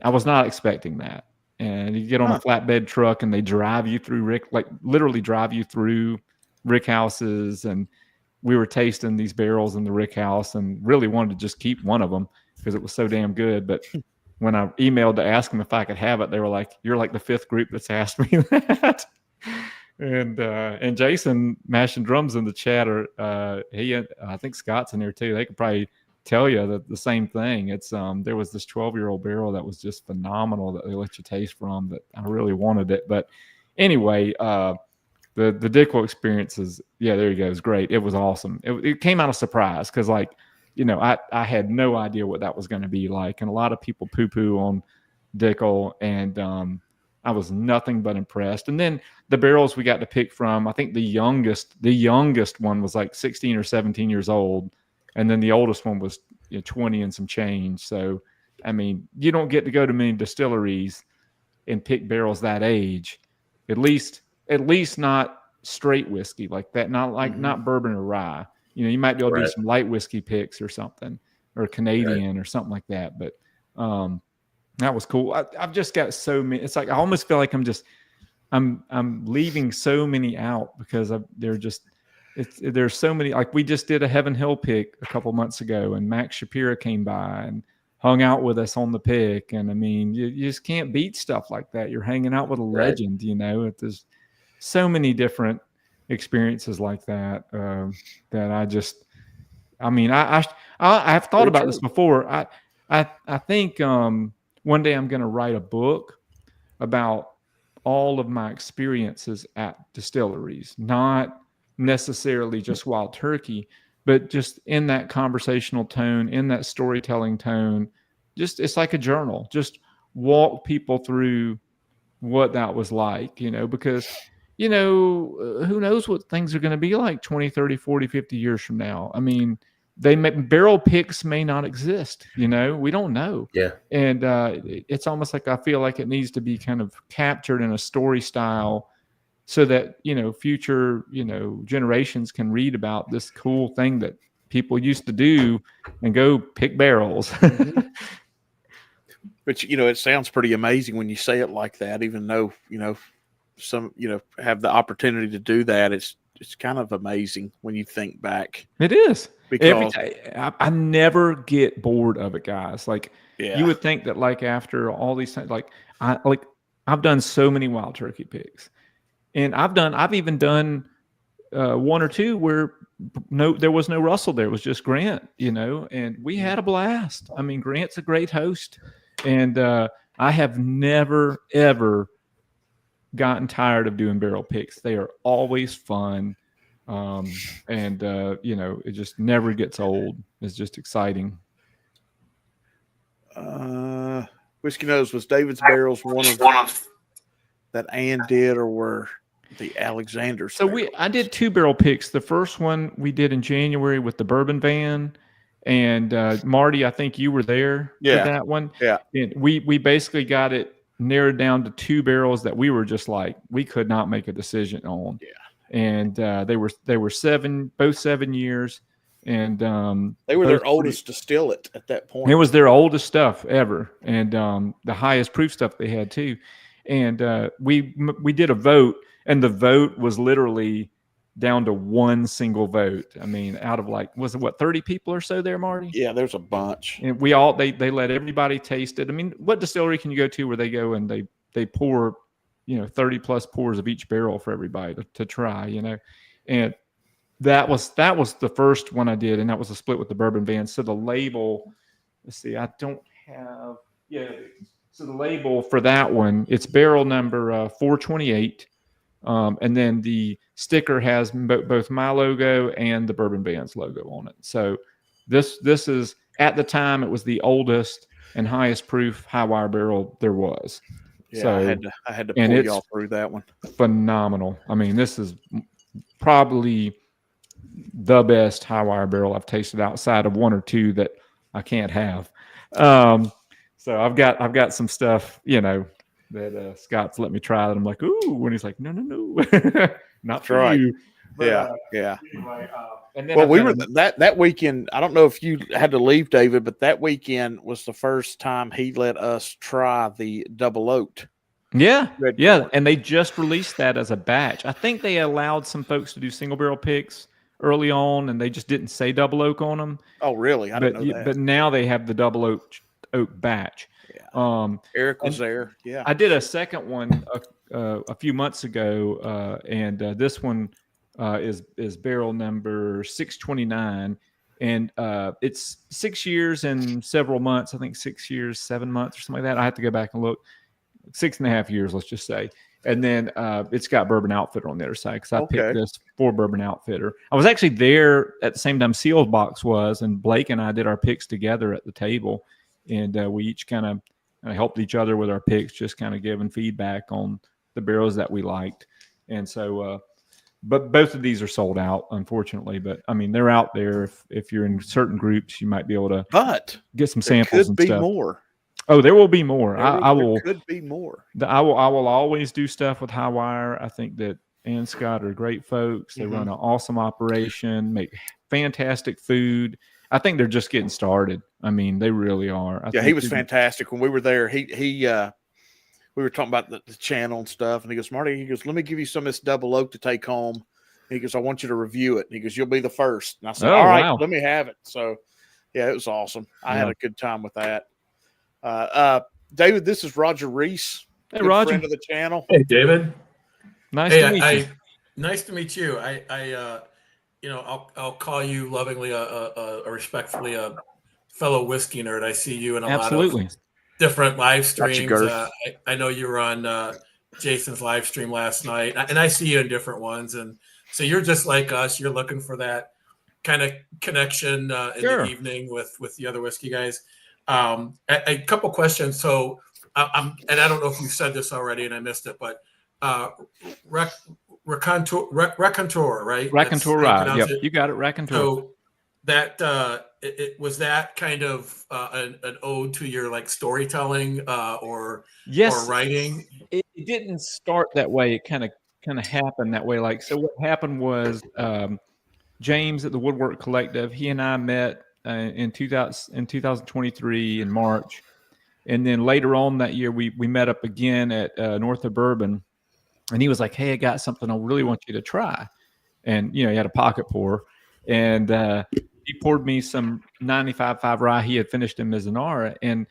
I was not expecting that. And you get on a flatbed truck and they drive you through literally drive you through rick houses. And we were tasting these barrels in the rick house and really wanted to just keep one of them because it was so damn good. But when I emailed to ask them if I could have it, they were like, "You're like the fifth group that's asked me that." And Jason mashing drums in the chat, I think Scott's in there too. They could probably tell you the same thing. It's there was this 12-year-old barrel that was just phenomenal that they let you taste from that I really wanted it. But anyway, the Dickel experience is, there you go. It was great. It was awesome. It came out of surprise because I had no idea what that was going to be like. And a lot of people poo-poo on Dickel, and I was nothing but impressed. And then the barrels we got to pick from, I think the youngest one was like 16 or 17 years old. And then the oldest one was 20 and some change. So, I mean, you don't get to go to many distilleries and pick barrels that age. At least not straight whiskey like that. Not bourbon or rye. You might be able to do some light whiskey picks or something, or Canadian or something like that. But that was cool. I've just got so many. It's like I almost feel like I'm leaving so many out because there's so many. Like we just did a Heaven Hill pick a couple months ago, and Max Shapira came by and hung out with us on the pick. And I mean, you just can't beat stuff like that. You're hanging out with a legend, There's so many different experiences like that that I've thought about this before. I think one day I'm going to write a book about all of my experiences at distilleries, not necessarily just Wild Turkey, but just in that conversational tone, in that storytelling tone. Just it's like a journal. Just walk people through what that was like, because you know, who knows what things are going to be like 20, 30, 40, 50 years from now. I mean, barrel picks may not exist, you know, we don't know. Yeah. And it's almost like I feel like it needs to be kind of captured in a story style so that, you know, future, you know, generations can read about this cool thing that people used to do and go pick barrels. Mhm. But, you know, it sounds pretty amazing when you say it like that, even though, you know, some, you know, have the opportunity to do that. It's kind of amazing when you think back. It is. Every Because, day, I never get bored of it, guys. Like you yeah, would think that, like after all these things, I've done so many wild turkey picks, and I've even done one or two where there was no Russell there. It was just Grant, you know, and we had a blast. I mean, Grant's a great host, and I have never ever gotten tired of doing barrel picks. They are always fun. And you know, it just never gets old. It's just exciting. Whiskey Nose, was David's barrels one of that Ann did, or were the Alexander's? So barrels? I did 2 barrel picks. The first one we did in January with the bourbon van, and Marty, I think you were there for Yeah. that one. Yeah. And we basically got it narrowed down to 2 barrels that we were just like we could not make a decision on. Yeah. And they were both 7 years, and They were their oldest distillate at that point. It was their oldest stuff ever, and the highest proof stuff they had too. And we did a vote, and the vote was literally down to one single vote. I mean, out of like, was it what, 30 people or so there, Marty? Yeah, there's a bunch. And they let everybody taste it. I mean, what distillery can you go to where they go and they pour, you know, 30 plus pours of each barrel for everybody to try, you know? And that was the first one I did, and that was a split with the bourbon van. So the label, let's see, I don't have, yeah. So the label for that one, it's barrel number 428, and then the sticker has both my logo and the bourbon van's logo on it. So this is, at the time, it was the oldest and highest proof high wire barrel there was. Yeah, so I had to pull y'all through that one. Phenomenal. I mean, this is probably the best high wire barrel I've tasted outside of 1 or 2 that I can't have. So I've got some stuff, you know, that Scott's let me try that I'm like, ooh, when he's like, no, not for right. you. But, yeah. Anyway, and then well, we were that weekend. I don't know if you had to leave, David, but that weekend was the first time he let us try the double oaked. Yeah, yeah, and they just released that as a batch. I think they allowed some folks to do single barrel picks early on, and they just didn't say double oak on them. Oh, really? I didn't know that. But now they have the double oak batch. Yeah. Eric was there. Yeah, I did a second one a few months ago, and this one is barrel number 629, and it's 6 years and several months. I think 6 years, 7 months, or something like that. I have to go back and look. 6.5 years, let's just say. And then it's got Bourbon Outfitter on the other side, because I picked this for Bourbon Outfitter. I was actually there at the same time Sealed Box was, and Blake and I did our picks together at the table, and we each kind of helped each other with our picks, just kind of giving feedback on the barrels that we liked. And so, but both of these are sold out, unfortunately. But I mean, they're out there. If you're in certain groups, you might be able to get some samples and stuff. Could be more. Oh, there will be more. There could be more. I will always do stuff with high wire. I think that Ann and Scott are great folks. They run an awesome operation, make fantastic food. I think they're just getting started. I mean, they really are. He was fantastic when we were there. We were talking about the channel and stuff, and he goes, Marty, he goes, let me give you some of this double oak to take home. And he goes, I want you to review it. And he goes, you'll be the first. And I said, all right, let me have it. So, yeah, it was awesome. I had a good time with that. David, this is Roger Reese. Hey, Roger, friend of the channel. Hey, David. Nice to meet you. Nice to meet you. I'll call you lovingly, respectfully, a fellow whiskey nerd. I see you in a lot of different live streams. I know you were on Jason's live stream last night, and I see you in different ones. And so you're just like us. You're looking for that kind of connection in the evening with the other whiskey guys. A couple questions. So, and I don't know if you said this already and I missed it, but Raconteur, right? Raconteur Rye. Yep, you got it, Raconteur. So that it was that kind of an ode to your like storytelling or writing. It didn't start that way. It kind of happened that way. Like, so what happened was James at the Woodwork Collective, he and I met in 2023 in March. And then later on that year, we met up again at North of Bourbon. And he was like, hey, I got something I really want you to try. And, you know, he had a pocket pour. And he poured me some 95.5 rye he had finished in Mizunara. And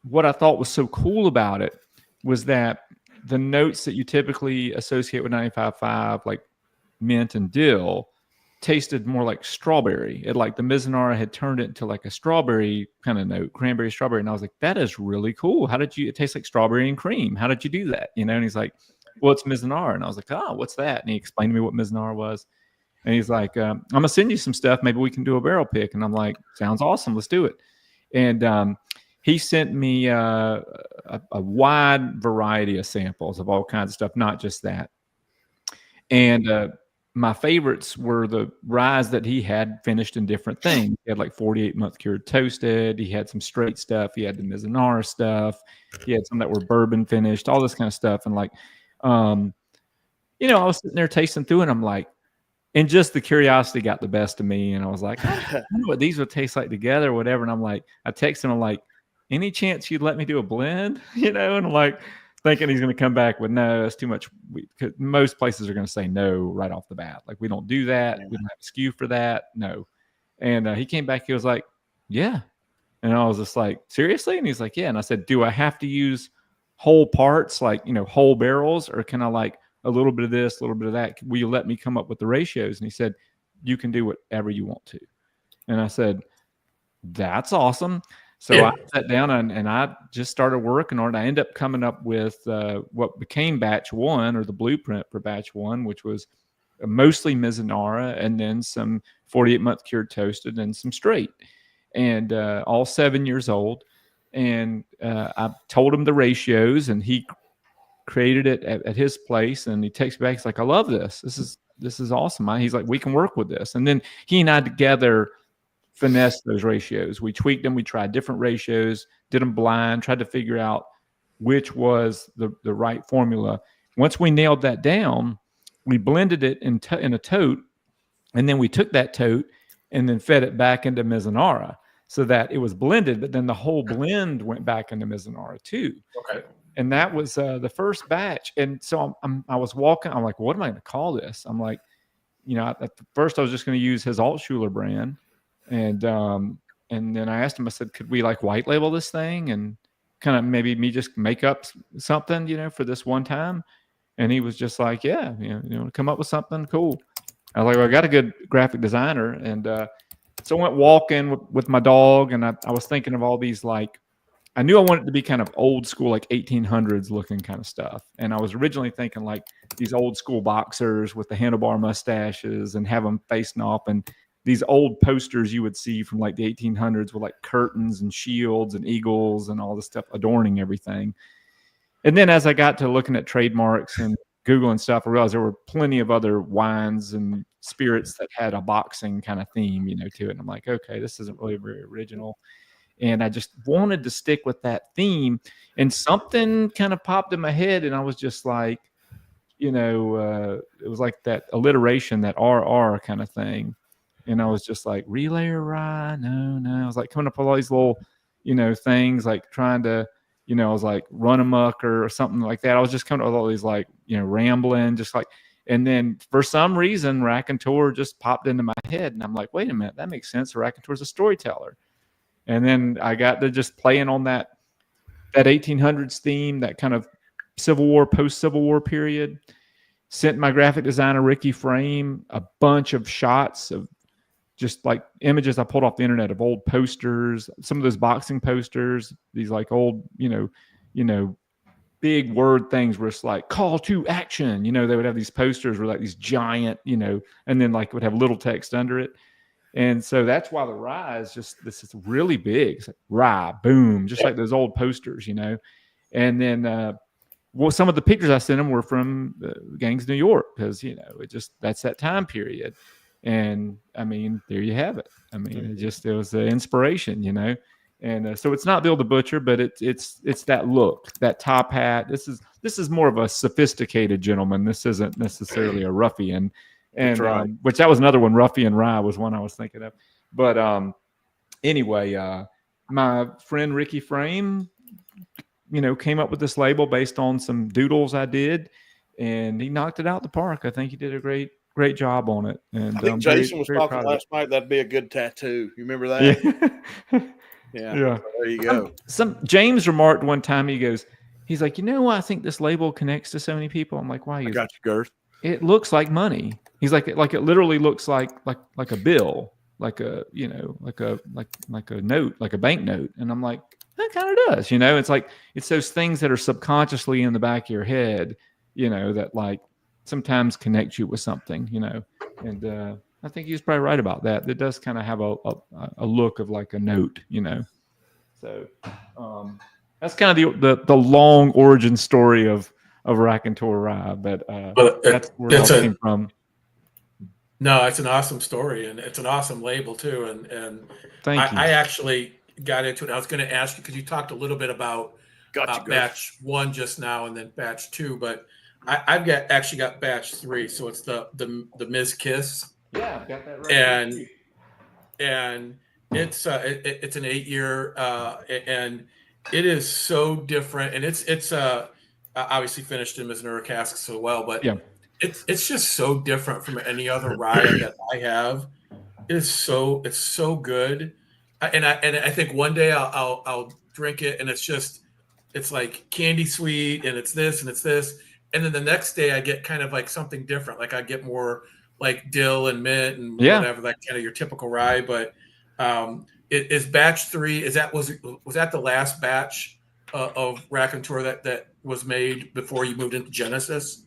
what I thought was so cool about it was that the notes that you typically associate with 95.5, like mint and dill, tasted more like strawberry. It, like the Mizunara had turned it into like a strawberry kind of note, cranberry strawberry. And I was like, that is really cool. How did you, it tastes like strawberry and cream. How did you do that? You know? And he's like, well, it's Mizunara. And I was like, oh, what's that? And he explained to me what Mizunara was. And he's like, I'm going to send you some stuff. Maybe we can do a barrel pick. And I'm like, sounds awesome. Let's do it. And he sent me a wide variety of samples of all kinds of stuff, not just that. And my favorites were the ryes that he had finished in different things. He had like 48-month cured toasted. He had some straight stuff. He had the Mizunara stuff. He had some that were bourbon finished, all this kind of stuff. And like, you know, I was sitting there tasting through and I'm like, and just the curiosity got the best of me. And I was like, I don't know what these would taste like together or whatever. And I'm like, I texted him, I'm like, any chance you'd let me do a blend? You know, and I'm like, thinking he's going to come back with, no, that's too much. Cause most places are going to say no right off the bat. Like, we don't do that. We don't have a SKU for that. No. And he came back, he was like, yeah. And I was just like, seriously? And he's like, yeah. And I said, do I have to use whole parts, like, you know, whole barrels, or can I like a little bit of this, a little bit of that? Will you let me come up with the ratios? And he said, you can do whatever you want to. And I said, that's awesome. So I sat down and I just started working on it. I ended up coming up with what became batch one, or the blueprint for batch one, which was mostly Mizunara and then some 48-month cured toasted and some straight, and all 7 years old. And I told him the ratios, and he created it at his place. And he texts back, he's like, I love this. This is awesome. He's like, we can work with this. And then he and I together finesse those ratios. We tweaked them. We tried different ratios, did them blind, tried to figure out which was the right formula. Once we nailed that down, we blended it in a tote, and then we took that tote and then fed it back into Mizunara so that it was blended, but then the whole blend went back into Mizunara too. Okay. And that was the first batch. And so I was walking, I'm like, what am I going to call this? I'm like, you know, at first I was just going to use his Altshuler brand. And then I asked him, I said, could we like white label this thing and kind of maybe me just make up something, you know, for this one time? And he was just like, yeah, you know, come up with something cool. I was like, well, I got a good graphic designer. And so I went walking with my dog, and I was thinking of all these, like, I knew I wanted it to be kind of old school, like 1800s looking kind of stuff. And I was originally thinking like these old school boxers with the handlebar mustaches and have them facing off, and these old posters you would see from like the 1800s with like curtains and shields and eagles and all this stuff adorning everything. And then as I got to looking at trademarks and Googling stuff, I realized there were plenty of other wines and spirits that had a boxing kind of theme, you know, to it. And I'm like, okay, this isn't really very original. And I just wanted to stick with that theme. And something kind of popped in my head, and I was just like, you know, it was like that alliteration, that RR kind of thing. And I was just like, relayer rye, no. I was like coming up with all these little, you know, things, like trying to, you know, I was like run amok or something like that. I was just coming up with all these, like, you know, rambling, just like, and then for some reason, Raconteur just popped into my head. And I'm like, wait a minute, that makes sense. Raconteur's a storyteller. And then I got to just playing on that 1800s theme, that kind of Civil War, post-Civil War period. Sent my graphic designer, Ricky Frame, a bunch of shots of just like images I pulled off the internet of old posters, some of those boxing posters, these like old, you know, big word things where it's like call to action. You know, they would have these posters where like these giant, you know, and then like would have little text under it. And so that's why the rye is just, this is really big. It's like rye, boom, just like those old posters, you know. And then well, some of the pictures I sent him were from Gangs New York, because that's that time period. And I mean, there you have it. I mean, it was an inspiration, And so it's not Bill the Butcher, but it's that look, that top hat. This is more of a sophisticated gentleman. This isn't necessarily a ruffian. And right. Which that was another one. Rakinur Rye was one I was thinking of. But anyway, my friend Ricky Frame, came up with this label based on some doodles I did, and he knocked it out the park. I think he did a great job on it. And I think Jason was talking last night that'd be a good tattoo. You remember that? Yeah. Yeah. There you go. James remarked one time, he's like, I think this label connects to so many people. I'm like, why? I got you, Girth. It looks like money. He's like it literally looks like a bill, like a note, like a bank note. And I'm like, that kind of does, It's like, it's those things that are subconsciously in the back of your head, that like sometimes connect you with something, And I think he's probably right about that. It does kind of have a look of like a note, So that's kind of the long origin story of Rakinur Rye, but that's where it all came from. No, it's an awesome story, and it's an awesome label too. And thank you. I actually got into it. I was going to ask you because you talked a little bit about batch 1 just now, and then batch 2, but I've actually got batch 3, so it's the Ms. Kiss. Yeah, I've got that right. And it's an 8-year, and it is so different, and it's obviously finished in Mizunara casks as well, but yeah. It's just so different from any other rye that I have. It's so good, and I think one day I'll drink it, and it's like candy sweet, and it's this, and then the next day I get kind of like something different. Like I get more like dill and mint and whatever, like kind of your typical rye. But is batch 3? Was that the last batch of Rakinur that was made before you moved into Genesis?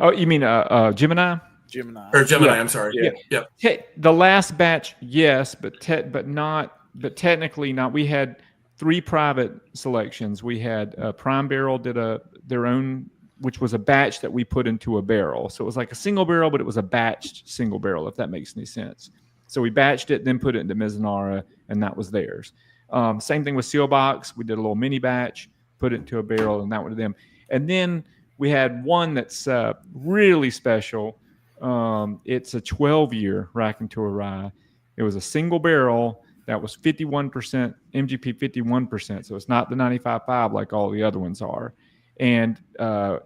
Oh, you mean Gemini? Gemini. Or Gemini, yeah. I'm sorry. Yeah. The last batch, yes, but technically not. We had 3 private selections. We had Prime Barrel did their own, which was a batch that we put into a barrel. So it was like a single barrel, but it was a batched single barrel, if that makes any sense. So we batched it, then put it into Mizunara, and that was theirs. Same thing with Sealbox. We did a little mini batch, put it into a barrel, and that went to them. And then we had one that's really special. It's a 12-year Rakinur Rye. It was a single barrel that was 51% MGP, 51%. So it's not the 95.5 like all the other ones are. And it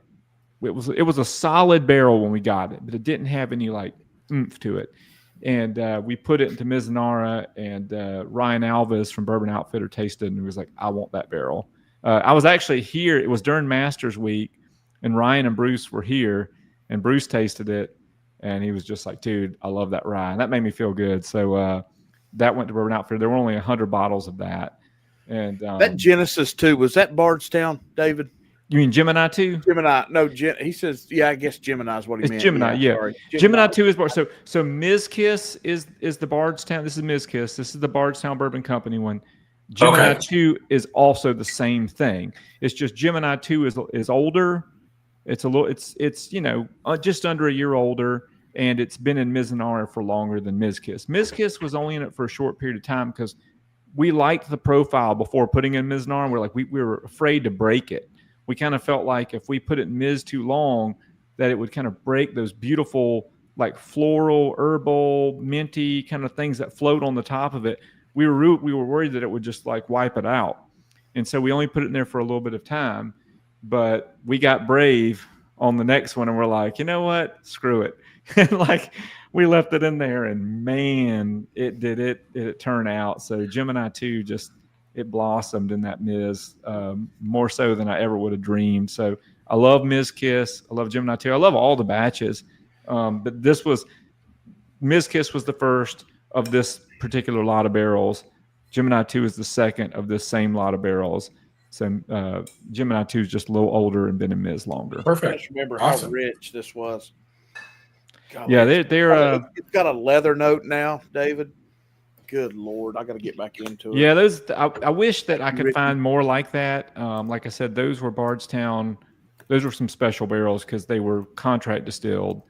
was a solid barrel when we got it, but it didn't have any like oomph to it. And we put it into Mizunara, and Ryan Alves from Bourbon Outfitter tasted it, and he was like, I want that barrel. I was actually here. It was during Masters Week, and Ryan and Bruce were here, and Bruce tasted it, and he was just like, dude, I love that rye. And that made me feel good. So that went to Bourbon Outfitter. There were only 100 bottles of that. And that Genesis 2, was that Bardstown, David? You mean Gemini 2? Gemini. No, he says, yeah, I guess Gemini is what he meant. It's Gemini, yeah. Gemini 2 is Bard. So Ms. Kiss is the Bardstown. This is Ms. Kiss. This is the Bardstown Bourbon Company one. Gemini 2 is also the same thing. It's just Gemini 2 is older. It's just under a year older, and it's been in Mizunara for longer than Ms. Kiss. Ms. Kiss was only in it for a short period of time because we liked the profile before putting in Mizunara. We're like, we were afraid to break it. We kind of felt like if we put it in Miz too long, that it would kind of break those beautiful, like floral, herbal, minty kind of things that float on the top of it. We were worried that it would just like wipe it out. And so we only put it in there for a little bit of time. But we got brave on the next one, and we're like, you know what? Screw it. And like we left it in there, and man, it turned out. So Gemini 2 it blossomed in that Miz more so than I ever would have dreamed. So I love Ms. Kiss. I love Gemini 2. I love all the batches. But Ms. Kiss was the first of this particular lot of barrels. Gemini 2 is the second of this same lot of barrels. So Gemini 2 is just a little older and been in Miz longer. Perfect. I just remember how rich this was. God, yeah, they're it's got a leather note now, David. Good Lord, I got to get back into it. Yeah, I wish that I could find more like that. Like I said, those were Bardstown those were some special barrels because they were contract distilled,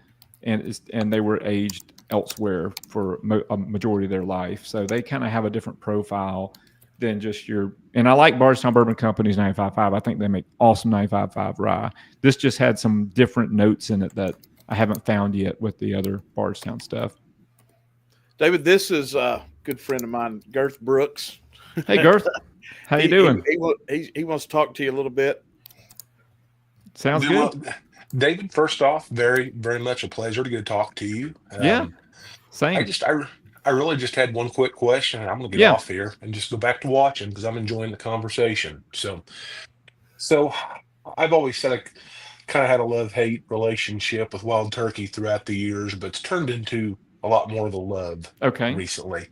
and they were aged elsewhere for a majority of their life. So they kind of have a different profile than just your. And I like Bardstown Bourbon Company's 955. I think they make awesome 955 rye. This just had some different notes in it that I haven't found yet with the other Bardstown stuff. David, this is a good friend of mine, Girth Brooks. Hey, Girth. How you doing? He wants to talk to you a little bit. Sounds good. David, first off, very, very much a pleasure to get to talk to you. Yeah, same. I really just had one quick question, and I'm going to get off here and just go back to watching because I'm enjoying the conversation. So I've always said I kind of had a love-hate relationship with wild turkey throughout the years, but it's turned into a lot more of a love recently.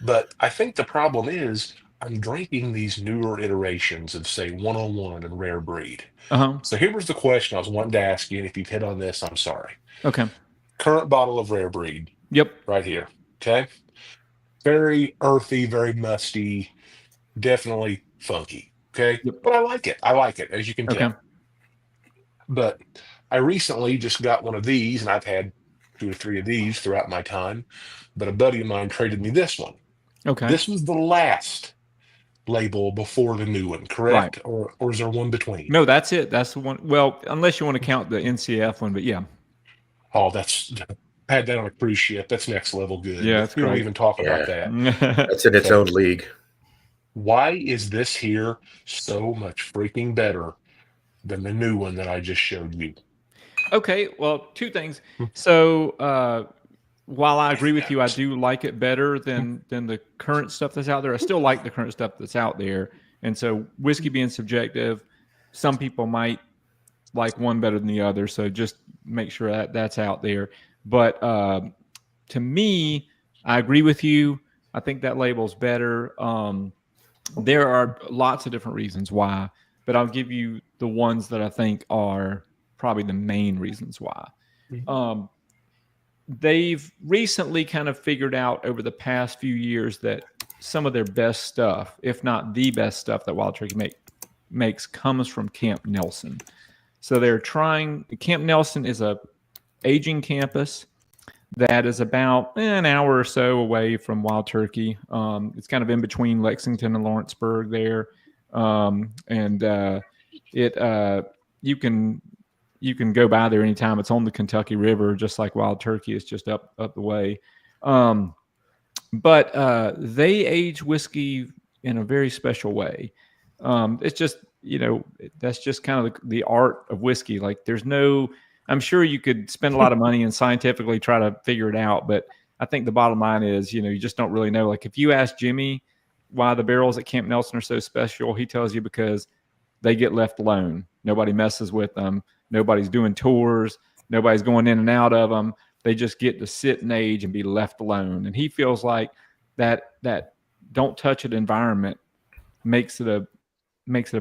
But I think the problem is I'm drinking these newer iterations of, say, 101 and Rare Breed. So here was the question I was wanting to ask you, and if you've hit on this, I'm sorry. Okay. Current bottle of Rare Breed. Yep. Right here. Okay. Very earthy, very musty, definitely funky. Okay. Yep. But I like it, as you can tell. But I recently just got one of these, and I've had 2 or 3 of these throughout my time. But a buddy of mine traded me this one. Okay. This was the last label before the new one, correct? Right. Or is there one between? No, that's it. That's the one. Well, unless you want to count the NCF one, but yeah. Oh, I had that on a cruise ship. That's next level good. Yeah, we don't even talk about that. That's in its own league. Why is this here so much freaking better than the new one that I just showed you? Okay, well, 2 things. So while I agree with you, I do like it better than the current stuff that's out there. I still like the current stuff that's out there. And so whiskey being subjective, some people might like one better than the other. So just make sure that that's out there. But to me, I agree with you. I think that label's better. There are lots of different reasons why, but I'll give you the ones that I think are probably the main reasons why. Mm-hmm. They've recently kind of figured out over the past few years that some of their best stuff, if not the best stuff that Wild Turkey makes, comes from Camp Nelson. So they're trying. Camp Nelson is a aging campus that is about an hour or so away from Wild Turkey. It's kind of in between Lexington and Lawrenceburg there, you can go by there anytime. It's on the Kentucky River, just like Wild Turkey. It's just up the way. But they age whiskey in a very special way. It's just, that's just kind of the art of whiskey. Like I'm sure you could spend a lot of money and scientifically try to figure it out. But I think the bottom line is, you just don't really know. Like if you ask Jimmy why the barrels at Camp Nelson are so special, he tells you because they get left alone. Nobody messes with them. Nobody's doing tours. Nobody's going in and out of them. They just get to sit and age and be left alone. And he feels like that don't touch it environment makes it a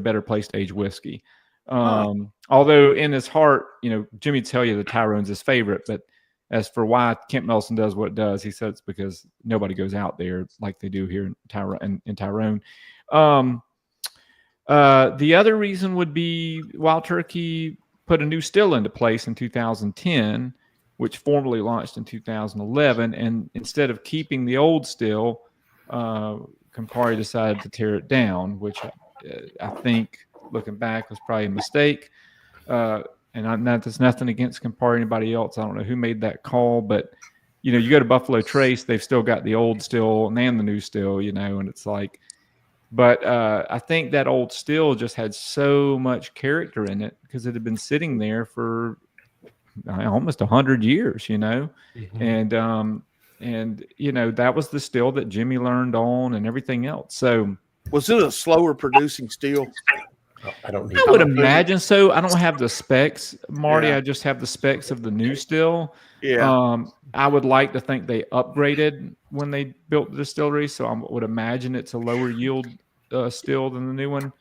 better place to age whiskey. Although in his heart, Jimmy tell you the Tyrone's his favorite, but as for why Camp Nelson does what it does, he said it's because nobody goes out there like they do here in Tyrone. The other reason would be Wild Turkey put a new still into place in 2010, which formally launched in 2011. And instead of keeping the old still, Campari decided to tear it down, which I think, looking back, was probably a mistake. And there's nothing against Campari or anybody else. I don't know who made that call, but you go to Buffalo Trace, they've still got the old still and the new still, and it's like. But I think that old still just had so much character in it because it had been sitting there for almost 100 years, mm-hmm. and that was the still that Jimmy learned on and everything else. So was it a slower producing still? I would imagine so. I don't have the specs, Marty. Yeah. I just have the specs of the new still. Yeah. I would like to think they upgraded when they built the distillery, so I would imagine it's a lower yield still than the new one.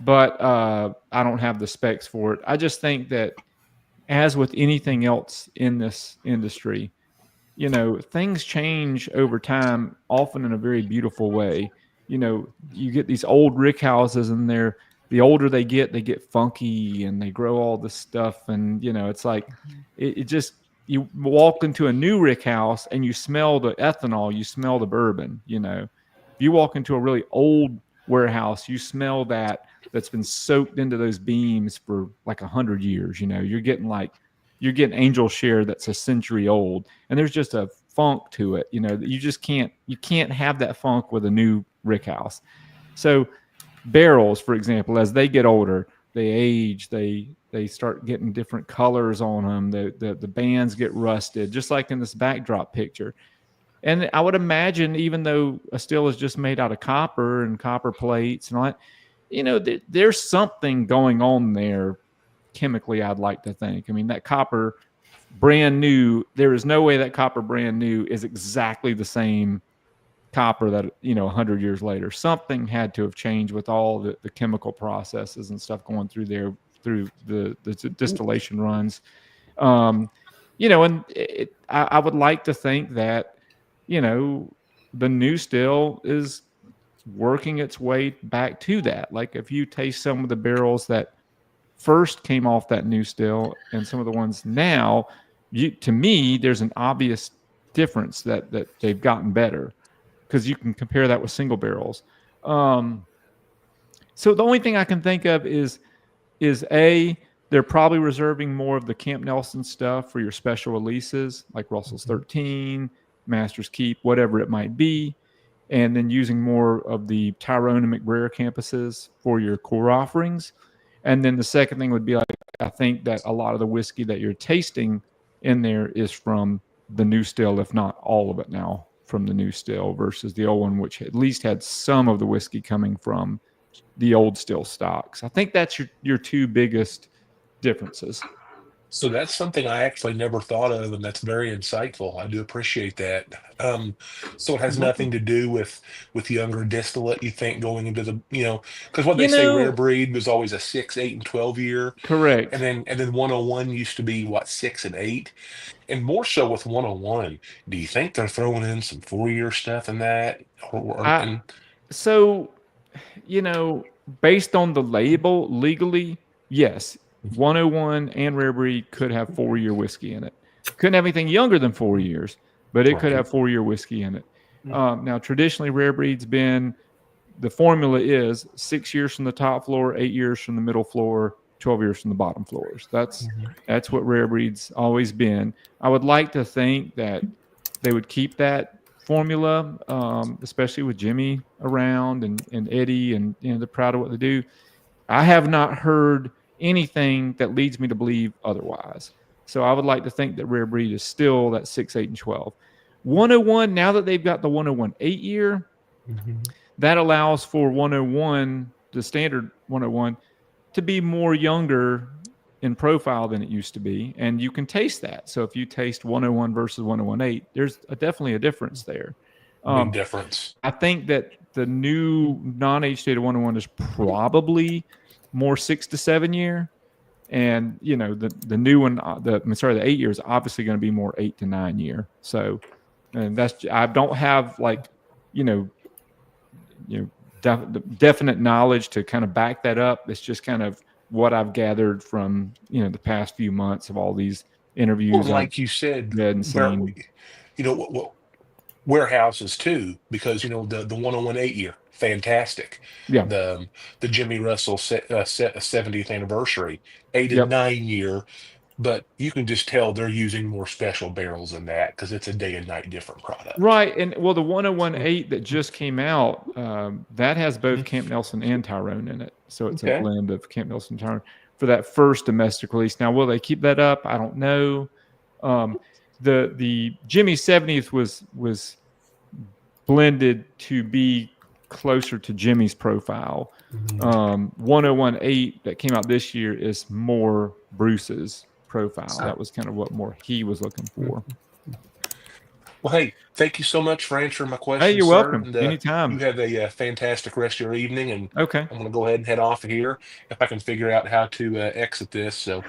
But I don't have the specs for it. I just think that, as with anything else in this industry, things change over time, often in a very beautiful way. You get these old rick houses and they're the older they get funky and they grow all this stuff. And, it's like, it just, you walk into a new rick house and you smell the ethanol, you smell the bourbon, If you walk into a really old warehouse, you smell that's been soaked into those beams for like 100 years. You're getting angel share that's a century old, and there's just a funk to it. You can't have that funk with a new rick house. So barrels, for example, as they get older, they age, they start getting different colors on them. The bands get rusted, just like in this backdrop picture. And I would imagine, even though a still is just made out of copper and copper plates and all that, there's something going on there chemically, I'd like to think. I mean, that copper brand new, there is no way that copper brand new is exactly the same copper that 100 years later. Something had to have changed with all the chemical processes and stuff going through there, through the distillation runs. And I would like to think that the new still is working its way back to that. Like, if you taste some of the barrels that first came off that new still and some of the ones now, to me, there's an obvious difference that they've gotten better, because you can compare that with single barrels. So the only thing I can think of is they're probably reserving more of the Camp Nelson stuff for your special releases, like Russell's 13, Master's Keep, whatever it might be, and then using more of the Tyrone and McBrayer campuses for your core offerings. And then the second thing would be, like, I think that a lot of the whiskey that you're tasting in there is from the new still, if not all of it now from the new still, versus the old one, which at least had some of the whiskey coming from the old still stocks. I think that's your two biggest differences. So that's something I actually never thought of, and that's very insightful. I do appreciate that. So it has nothing to do with younger distillate, you think, going into the, because what they say, rare breed was always a 6, 8, and 12 year. Correct. And then 101 used to be 6 and 8, and more so with 101. Do you think they're throwing in some 4-year stuff in that? So, based on the label, legally, yes. 101 and rare breed could have 4-year whiskey in it. Couldn't have anything younger than 4 years, but it could have 4-year whiskey in it. Now, traditionally, rare breed's been, the formula is 6 years from the top floor, 8 years from the middle floor, 12 years from the bottom floors. That's what rare breed's always been. I would like to think that they would keep that formula, especially with Jimmy around and Eddie, and they're proud of what they do. I have not heard anything that leads me to believe otherwise. So I would like to think that rare breed is still that 6, 8, and 12. 101, now that they've got the 101 8-year, that allows for 101, the standard 101, to be more younger in profile than it used to be. And you can taste that. So if you taste 101 versus 101 8, there's definitely a difference there. Big difference. I think that the new non-age stated 101 is probably more 6 to 7 year, and the new one, the 8 year is obviously going to be more 8 to 9 year. So, and that's, I don't have definite knowledge to kind of back that up. It's just kind of what I've gathered from the past few months of all these interviews. Well, like you said, warehouses too, because the 101 8-year, fantastic. Yeah. The Jimmy Russell 70th anniversary 8 and 9 year, but you can just tell they're using more special barrels than that, because it's a day and night different product. Right. And well, the 101 8 that just came out, that has both Camp Nelson and Tyrone in it. So it's a blend of Camp Nelson and Tyrone for that first domestic release. Now, will they keep that up? I don't know. The Jimmy 70th was blended to be closer to Jimmy's profile. 101 8 that came out this year is more Bruce's profile. That was kind of what more he was looking for. Well, hey, thank you so much for answering my questions. Hey, you're welcome. And, anytime. You have a fantastic rest of your evening, and okay, I'm going to go ahead and head off of here if I can figure out how to exit this. So,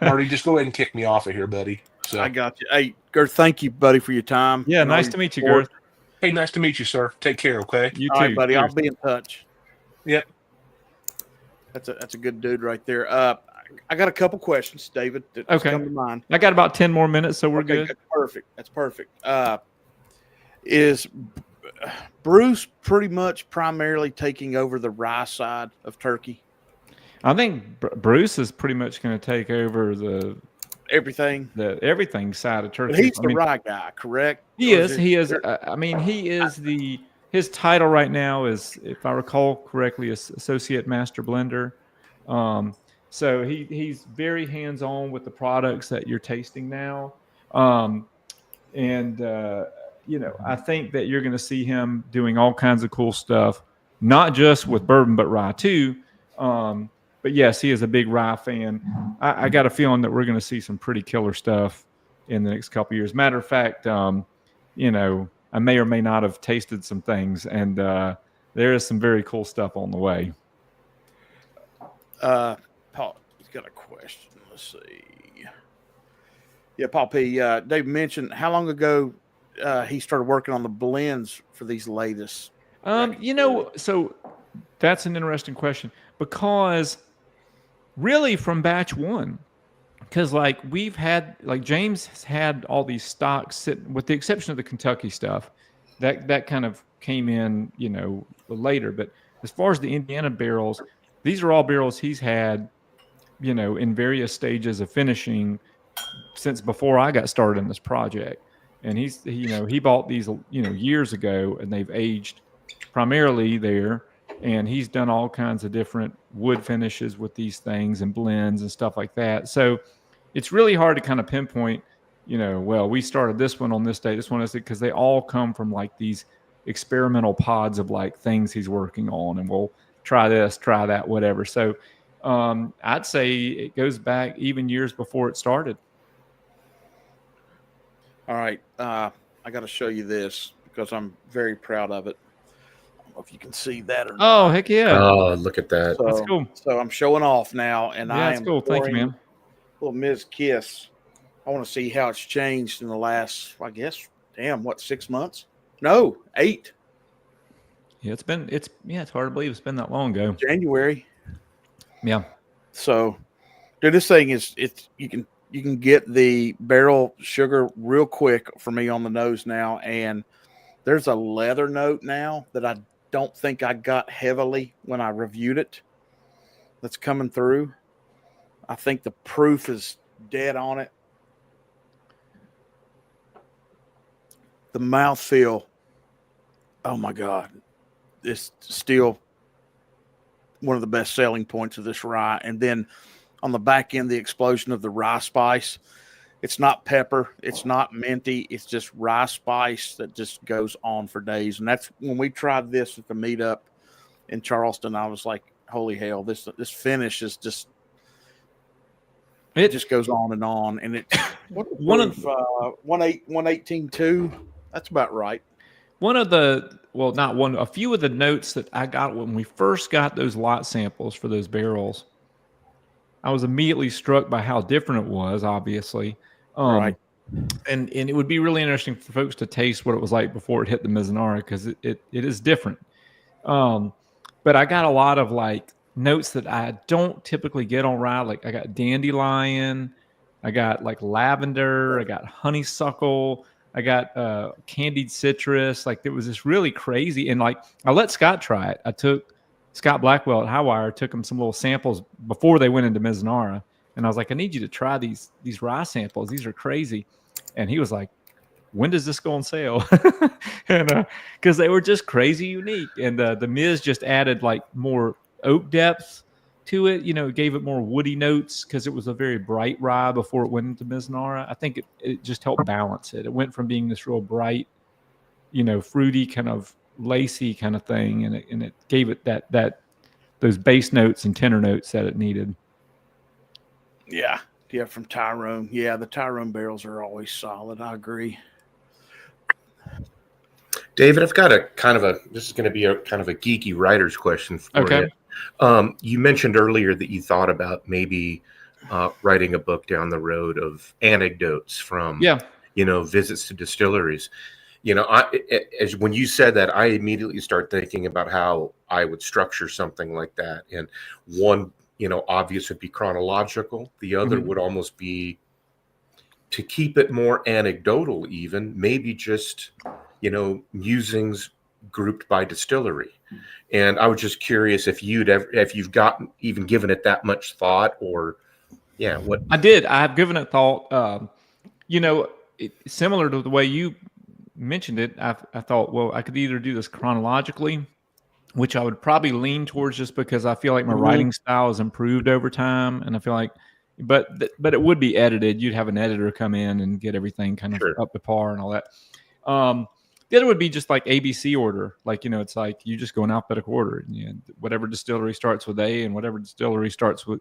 Marty, just go ahead and kick me off of here, buddy. So I got you. Hey, Girth, thank you, buddy, for your time. Yeah, nice to meet you, Girth. Hey, nice to meet you, sir. Take care, okay? You too. All right, buddy. Cheers. I'll be in touch. Yep. That's a good dude right there. I got a couple questions, David, that just come to mind. I got about 10 more minutes, so we're good. That's perfect. Is Bruce pretty much primarily taking over the rye side of turkey? I think Bruce is pretty much going to take over the everything side of turkey. But he's the rye guy, correct? He is. I mean, he is his title right now is, if I recall correctly, is Associate Master Blender. So he's very hands-on with the products that you're tasting now. I think that you're going to see him doing all kinds of cool stuff, not just with bourbon, but rye too. But yes, he is a big rye fan. I got a feeling that we're going to see some pretty killer stuff in the next couple of years. Matter of fact, I may or may not have tasted some things, and there is some very cool stuff on the way. Paul, he's got a question. Let's see. Yeah, Paul P. Dave mentioned how long ago he started working on the blends for these latest. So that's an interesting question, because really from batch one, because we've had, James has had all these stocks sitting, with the exception of the Kentucky stuff that kind of came in, later. But as far as the Indiana barrels, these are all barrels he's had, in various stages of finishing since before I got started in this project. And he bought these, years ago, and they've aged primarily there. And he's done all kinds of different wood finishes with these things and blends and stuff like that. So it's really hard to kind of pinpoint, we started this one on this day, this one is, because they all come from these experimental pods of things he's working on, and we'll try this, try that, whatever. So I'd say it goes back even years before it started. All right. I got to show you this because I'm very proud of it. I don't know if you can see that or not. Oh, heck yeah. Oh, look at that. So, that's cool. So I'm showing off now, and I am that's cool. Thank you, man. Little Ms. Kiss. I want to see how it's changed in the last, 6 months? No, 8. Yeah, it's hard to believe it's been that long ago. January. Yeah. So, dude, this thing is, you can get the barrel sugar real quick for me on the nose now, and there's a leather note now that I don't think I got heavily when I reviewed it. That's coming through. I think the proof is dead on it. The mouthfeel, oh my God, it's still one of the best selling points of this rye. And then on the back end, the explosion of the rye spice. It's not pepper. It's not minty. It's just rye spice that just goes on for days. And that's when we tried this at the meetup in Charleston. I was like, holy hell, this finish is just, it just goes on and on. And it, a that's about right. A few of the notes that I got when we first got those lot samples for those barrels, I was immediately struck by how different it was, obviously. Right. And it would be really interesting for folks to taste what it was like before it hit the Mizunara, because it is different. But I got a lot of notes that I don't typically get on rye. I got dandelion, I got lavender, I got honeysuckle, I got candied citrus. It was this really crazy. And I let Scott try it. I took Scott Blackwell at Highwire, took him some little samples before they went into Mizunara. And I was like, I need you to try these rye samples. These are crazy. And he was like, when does this go on sale? And because they were just crazy unique. And the Miz just added more oak depth to it. It gave it more woody notes because it was a very bright rye before it went into Mizunara. I think it just helped balance it. It went from being this real bright, fruity kind of lacy kind of thing, and it gave it that those base notes and tenor notes that it needed. Yeah, from Tyrone. Yeah, the Tyrone barrels are always solid. I agree. David, I've got this is going to be a kind of a geeky writer's question for you. You mentioned earlier that you thought about maybe writing a book down the road of anecdotes from, visits to distilleries. you know, as when you said that, I immediately start thinking about how I would structure something like that. And one, you know, obvious would be chronological. The other would almost be, to keep it more anecdotal, even maybe just, you know, musings grouped by distillery. And I was just curious if you've gotten even given it that much thought, or what I did. I've given it thought. You know, similar to the way you mentioned it, I thought, well, I could either do this chronologically, which I would probably lean towards just because I feel like my writing style has improved over time, and I feel like, but it would be edited. You'd have an editor come in and get everything kind of up to par and all that. The other would be just like ABC order. Like, you know, it's like you just go in alphabetical order. You know, whatever distillery starts with A and whatever distillery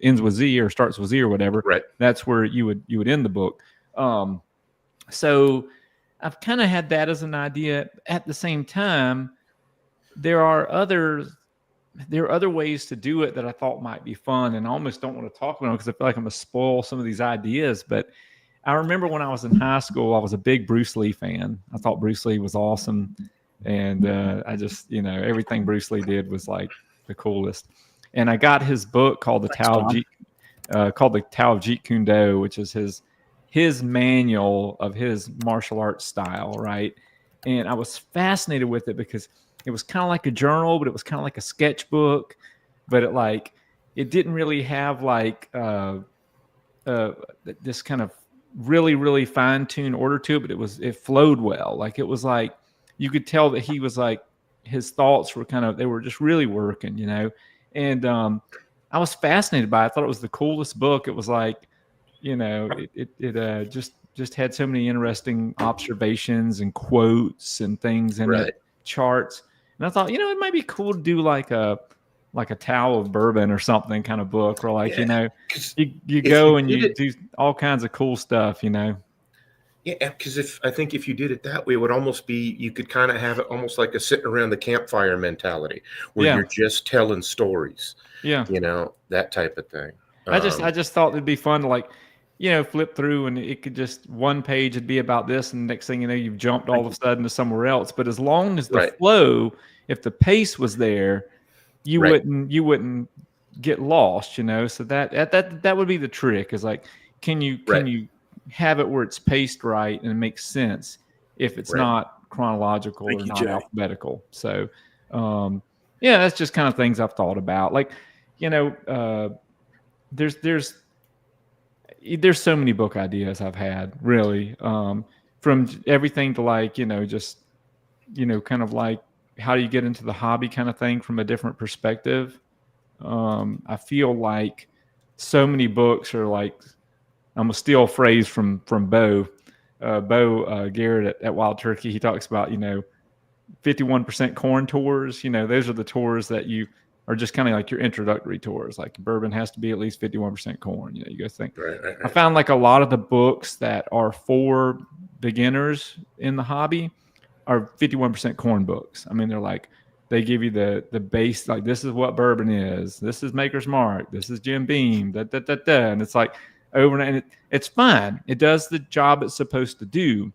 ends with Z or starts with Z or whatever, that's where you would end the book. So I've kind of had that as an idea. At the same time, there are other ways to do it that I thought might be fun, and I almost don't want to talk about them because I feel like I'm going to spoil some of these ideas. But I remember when I was in high school, I was a big Bruce Lee fan. I thought Bruce Lee was awesome, and I just, you know, everything Bruce Lee did was like the coolest. And I got his book called the Tao of Jeet Kune Do, which is his manual of his martial arts style, right? And I was fascinated with it because it was kind of like a journal, but it was kind of like a sketchbook, but it didn't really have like this kind of really, really fine-tuned order to it, but it flowed well. Like, it was like, you could tell that he was like, his thoughts were they were just really working, you know? And I was fascinated by it. I thought it was the coolest book. It was like, you know, it just had so many interesting observations and quotes and things in it, charts. And I thought, you know, it might be cool to do like a Tao of Bourbon or something kind of book, or like, you know, you go and you do all kinds of cool stuff, you know? Yeah, because I think if you did it that way, it would almost be, you could kind of have it almost like a sitting around the campfire mentality, where you're just telling stories. Yeah, you know, that type of thing. I just thought it'd be fun to, like, you know, flip through, and it could just, one page would be about this, and the next thing you know, you've jumped all of a sudden to somewhere else. But as long as the flow, if the pace was there, you wouldn't get lost, you know. So that would be the trick, is like, can you have it where it's paced right and it makes sense if it's not chronological or not alphabetical. So yeah, that's just kind of things I've thought about. Like, you know, there's so many book ideas I've had, really, from everything to, like, you know, just, you know, kind of like, how do you get into the hobby kind of thing from a different perspective. I feel like so many books are like, I'm gonna steal a phrase from Bo Garrett at Wild Turkey. He talks about, you know, 51% corn tours. You know, those are the tours that you are just kind of like your introductory tours. Like, bourbon has to be at least 51% corn. You know, you guys think. I found like a lot of the books that are for beginners in the hobby are 51% corn books. I mean, they're like, they give you the base, like, this is what bourbon is. This is Maker's Mark. This is Jim Beam. And it's like over and it's fine. It does the job it's supposed to do,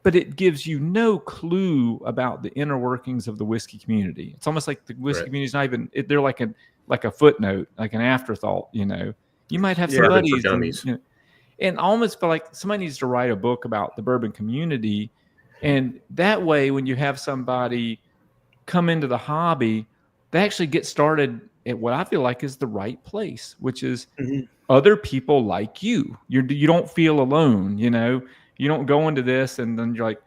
but it gives you no clue about the inner workings of the whiskey community. It's almost like the whiskey community is not even, they're like a footnote, like an afterthought, you know. You might have some buddies and almost feel like somebody needs to write a book about the bourbon community. And that way, when you have somebody come into the hobby, they actually get started at what I feel like is the right place, which is other people like you. You don't feel alone, you know. You don't go into this and then you're like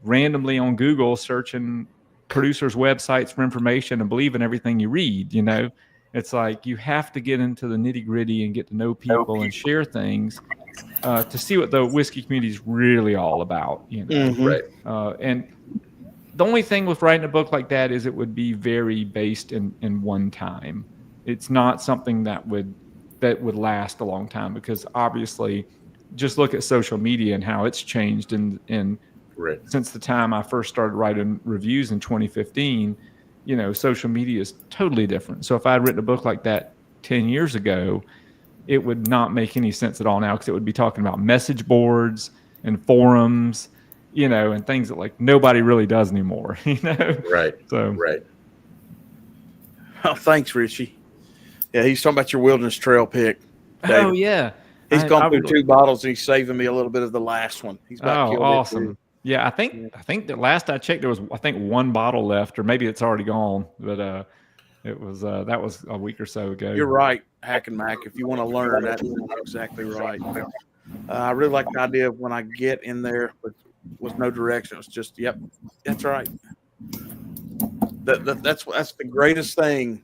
randomly on Google searching producers' websites for information and believe in everything you read, you know. It's like you have to get into the nitty-gritty and get to know people and share things to see what the whiskey community is really all about, you know. And the only thing with writing a book like that is it would be very based in one time. It's not something that would last a long time, because obviously, just look at social media and how it's changed in since the time I first started writing reviews in 2015. You know, social media is totally different. So if I had written a book like that 10 years ago, it would not make any sense at all now, because it would be talking about message boards and forums you know, and things that like nobody really does anymore, you know? Right. So, right. Oh, thanks, Richie. Yeah, he's talking about your Wilderness Trail pick. David. Oh yeah. He's gone through 2 bottles and he's saving me a little bit of the last one. He's about killed awesome. it. Yeah, I think the last I checked there was 1 bottle left, or maybe it's already gone. But it was that was a week or so ago. You're right, Hack and Mac. If you want to learn, that's exactly right. I really like the idea of when I get in there with no direction. It's just, yep, that's right. That's the greatest thing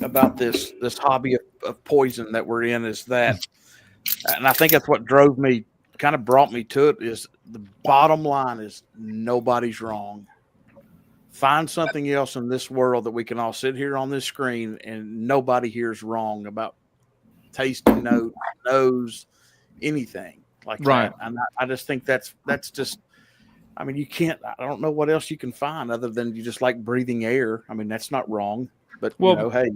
about this hobby of poison that we're in is that, and I think that's what kind of brought me to it, is the bottom line is nobody's wrong. Find something else in this world that we can all sit here on this screen and nobody here is wrong about tasting note, nose, anything like that. And I just think that's just, I mean, I don't know what else you can find other than you just like breathing air. I mean, that's not wrong. But, well, you know, hey.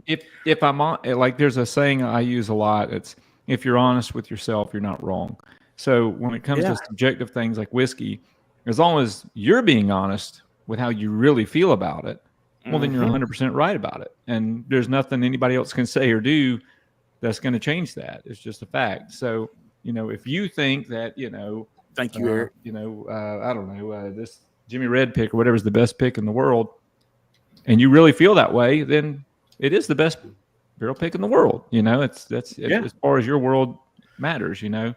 If I'm on, like, there's a saying I use a lot. It's, if you're honest with yourself, you're not wrong. So when it comes to subjective things like whiskey, as long as you're being honest with how you really feel about it, well, then you're 100% right about it. And there's nothing anybody else can say or do that's going to change that. It's just a fact. So, you know, if you think that, you know, thank you, Eric. You know, I don't know, this Jimmy Red pick or whatever is the best pick in the world, and you really feel that way, then it is the best barrel pick in the world. You know, that's as far as your world matters, you know.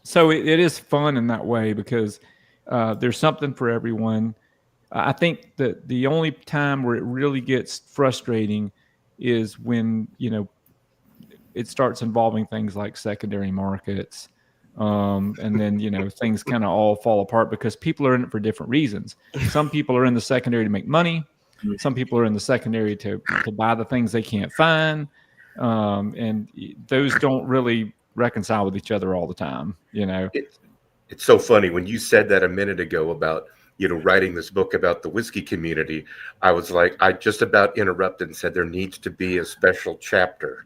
So it is fun in that way because there's something for everyone. I think that the only time where it really gets frustrating is when, you know, it starts involving things like secondary markets. And then, you know, things kind of all fall apart because people are in it for different reasons. Some people are in the secondary to make money. Some people are in the secondary to buy the things they can't find. And those don't really reconcile with each other all the time, you know. It's so funny when you said that a minute ago about, you know, writing this book about the whiskey community. I was like, I just about interrupted and said there needs to be a special chapter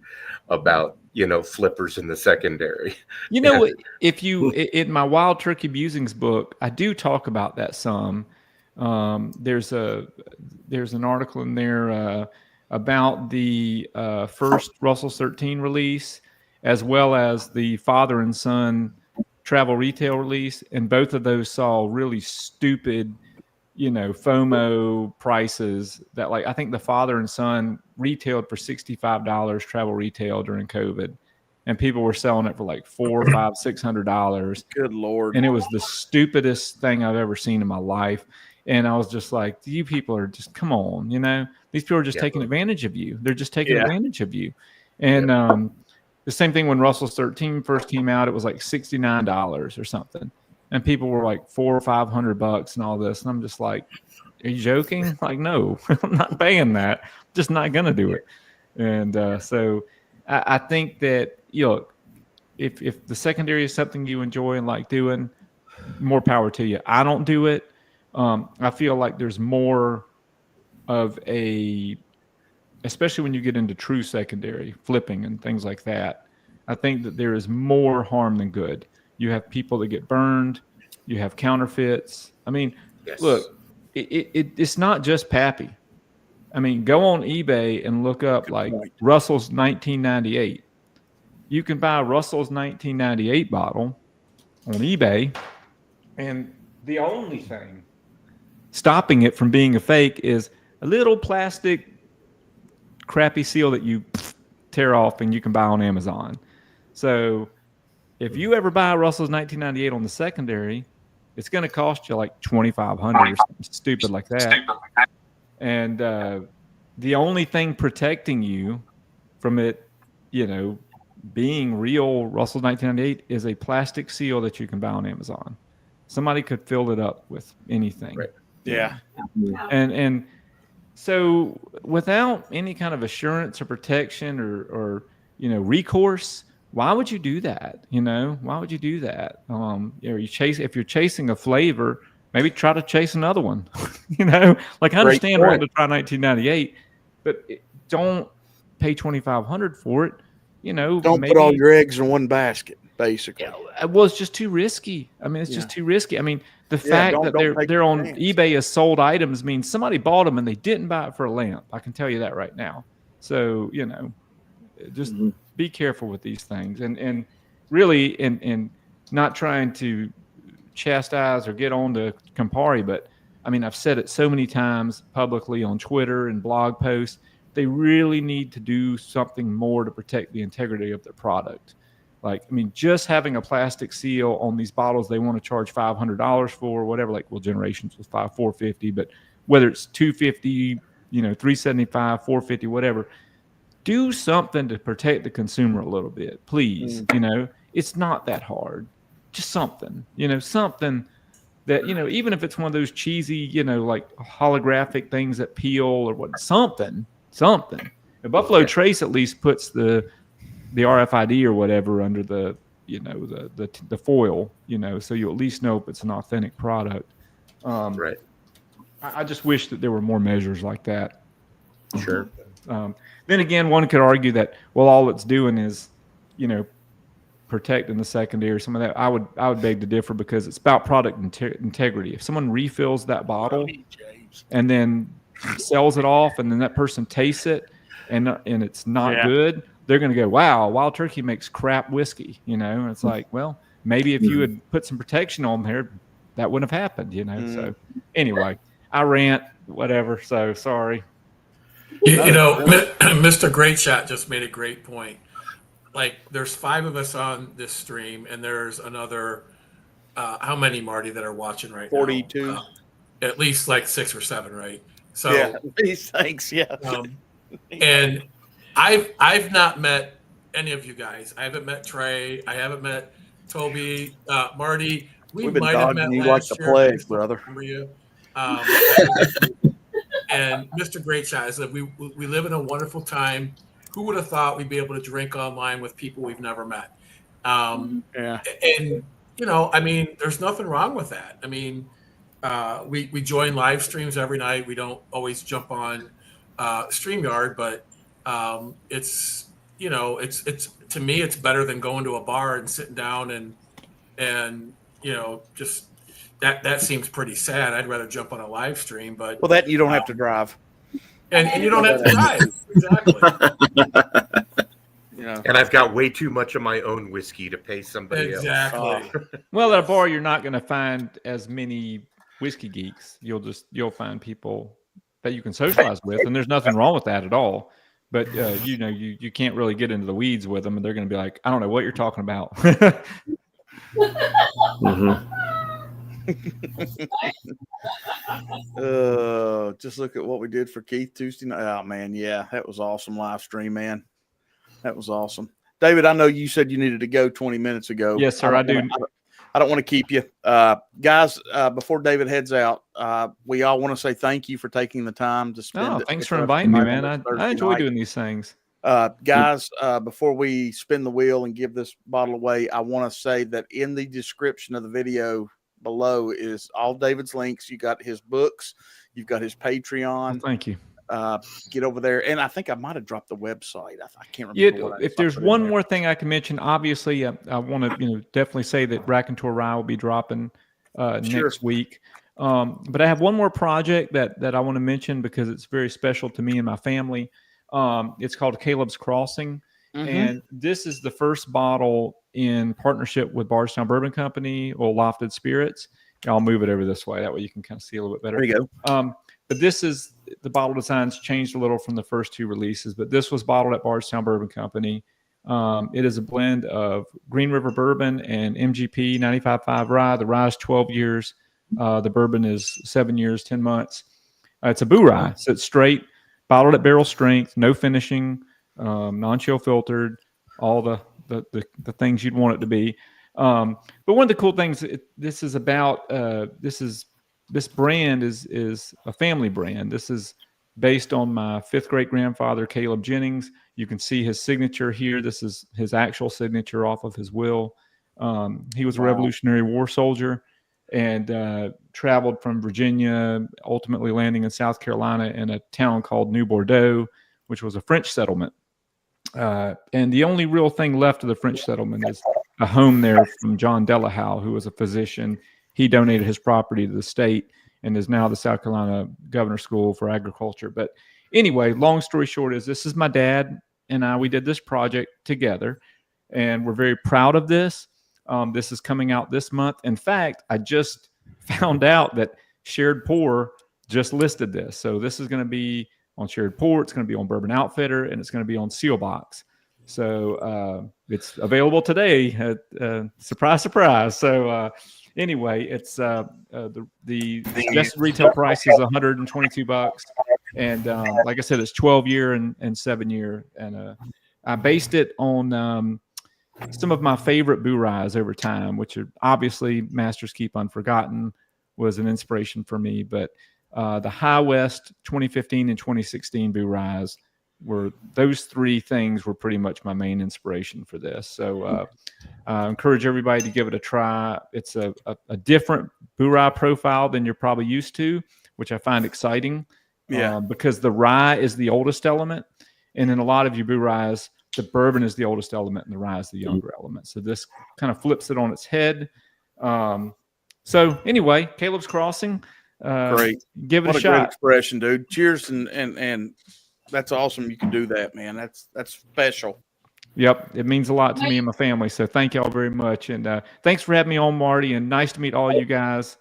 about, you know, flippers in the secondary. You know, if you, in my Wild Turkey Musings book, I do talk about that some. There's an article in there about the first Russell's 13 release, as well as the father and son travel retail release, and both of those saw really stupid, you know, FOMO prices that, like, I think the father and son retailed for $65 travel retail during COVID, and people were selling it for like $400, $500, $600. Good Lord. And it was the stupidest thing I've ever seen in my life. And I was just like, you people are just, come on, you know, these people are just taking advantage of you. They're just taking advantage of you. And the same thing when Russell's 13 first came out, it was like $69 or something. And people were like $400 or $500 and all this. And I'm just like, are you joking? Like, no, I'm not paying that. I'm just not going to do it. And so I think that, you know, if the secondary is something you enjoy and like doing, more power to you. I don't do it. I feel like there's more of especially when you get into true secondary flipping and things like that. I think that there is more harm than good. You have people that get burned. You have counterfeits. I mean, look, it's not just Pappy. I mean, go on eBay and look up like Russell's 1998. You can buy Russell's 1998 bottle on eBay, and the only thing stopping it from being a fake is a little plastic crappy seal that you tear off and you can buy on Amazon. So if you ever buy Russell's 1998 on the secondary, it's going to cost you like $2,500 or something stupid like that. And the only thing protecting you from it, you know, being real Russell's 1998 is a plastic seal that you can buy on Amazon. Somebody could fill it up with anything. Right. Yeah. And so without any kind of assurance or protection or you know, recourse, why would you do that? You know, why would you do that? You know, if you're chasing a flavor, maybe try to chase another one. You know, like I understand wanting to try 1998, but don't pay $2,500 for it. You know, don't put all your eggs in one basket. basically. Well, it's just too risky. I mean, it's just too risky. I mean, the fact that they're on eBay as sold items means somebody bought them and they didn't buy it for a lamp. I can tell you that right now. So, just be careful with these things, and really, and not trying to chastise or get on to Campari, but I mean, I've said it so many times publicly on Twitter and blog posts. They really need to do something more to protect the integrity of their product. Like, I mean, just having a plastic seal on these bottles they want to charge $500 for, whatever. Like, well, Generations was $450, but whether it's $250, $375, $450, whatever, do something to protect the consumer a little bit, please. It's not that hard. Just something, something that, even if it's one of those cheesy, like holographic things that peel or what, something. The Buffalo Trace at least puts the RFID or whatever under the foil, so you at least know if it's an authentic product. Right. I just wish that there were more measures like that. Sure. Then again, one could argue that, well, all it's doing is, protecting the secondary or some of that. I would beg to differ, because it's about product integrity. If someone refills that bottle and then sells it off, and then that person tastes it and it's not good, they're going to go, wow, Wild Turkey makes crap whiskey, and it's like, well, maybe if you had put some protection on there, that wouldn't have happened, So anyway, I rant, whatever. So sorry. Mr. Great Shot just made a great point. Like, there's 5 of us on this stream, and there's another, how many, Marty, that are watching right 42. now? 42. At least like 6 or 7, right? So yeah, thanks. Yeah. And I've not met any of you guys. I haven't met Trey. I haven't met Toby, Marty. We've been might have met you last like the year. plague, brother. Remember you? And Mr. Great Shot said, we live in a wonderful time. Who would have thought we'd be able to drink online with people we've never met? And I mean, there's nothing wrong with that. I mean, we join live streams every night. We don't always jump on StreamYard, but it's to me, it's better than going to a bar and sitting down and just that seems pretty sad. I'd rather jump on a live stream, but that you don't have to drive. And you don't have to drive. Exactly. And I've got way too much of my own whiskey to pay somebody else. Exactly. Well, at a bar, you're not going to find as many whiskey geeks. You'll find people that you can socialize with, and there's nothing wrong with that at all. But you can't really get into the weeds with them, and they're going to be like, I don't know what you're talking about. Just look at what we did for Keith Tuesday night. Oh man, yeah, that was awesome live stream, man. That was awesome. David, I know you said you needed to go 20 minutes ago. Yes, sir. I do. I don't want to keep you. Guys, before David heads out, we all want to say thank you for taking the time to spend. Thanks for inviting me, man. I enjoy doing these things. Guys, before we spin the wheel and give this bottle away, I want to say that in the description of the video below is all David's links. You got his books, you've got his Patreon. Thank you. Get over there, and I think I might have dropped the website. I can't remember. If there's one more thing I can mention, obviously, I want to definitely say that Rakinur Rye will be dropping next week. But I have one more project that I want to mention because it's very special to me and my family. It's called Caleb's Crossing. And this is the first bottle in partnership with Bardstown Bourbon Company or Lofted Spirits. I'll move it over this way. That way you can kind of see a little bit better. There you go. But this is the bottle design's changed a little from the first 2 releases, but this was bottled at Bardstown Bourbon Company. It is a blend of Green River Bourbon and MGP 95.5 Rye. The rye is 12 years. The bourbon is 7 years, 10 months. It's a Boo Rye, so it's straight, bottled at barrel strength, no finishing, non-chill filtered, all the things you'd want it to be. But one of the cool things this is about, this brand is a family brand. This is based on my 5th great grandfather, Caleb Jennings. You can see his signature here. This is his actual signature off of his will. He was a Revolutionary War soldier and traveled from Virginia, ultimately landing in South Carolina in a town called New Bordeaux, which was a French settlement. And the only real thing left of the French settlement is a home there from John Delahow, who was a physician. He donated his property to the state and is now the South Carolina Governor's School for Agriculture. But anyway, long story short is this is my dad and I. We did this project together, and we're very proud of this. This is coming out this month. In fact, I just found out that Shared Pour just listed this. So this is going to be on Shared Pour. It's going to be on Bourbon Outfitter, and it's going to be on Sealbox. So it's available today. Surprise, surprise. So anyway, it's the suggested retail price is $122, and like I said, it's 12-year and 7-year. And I based it on some of my favorite Boo Ryes over time, which are obviously Masters Keep Unforgotten was an inspiration for me, but the High West 2015 and 2016 Boo Ryes were, those three things were pretty much my main inspiration for this. So I encourage everybody to give it a try. It's a different Boo Rye profile than you're probably used to, which I find exciting. Because the rye is the oldest element, and in a lot of your Boo Ryes, the bourbon is the oldest element and the rye is the younger element. So this kind of flips it on its head. So anyway, Caleb's Crossing. Great. Give it what a shot. Great expression, dude. Cheers, and that's awesome. You can do that, man. That's special. Yep, it means a lot to me and my family. So thank y'all very much, and thanks for having me on, Marty. And nice to meet all you guys.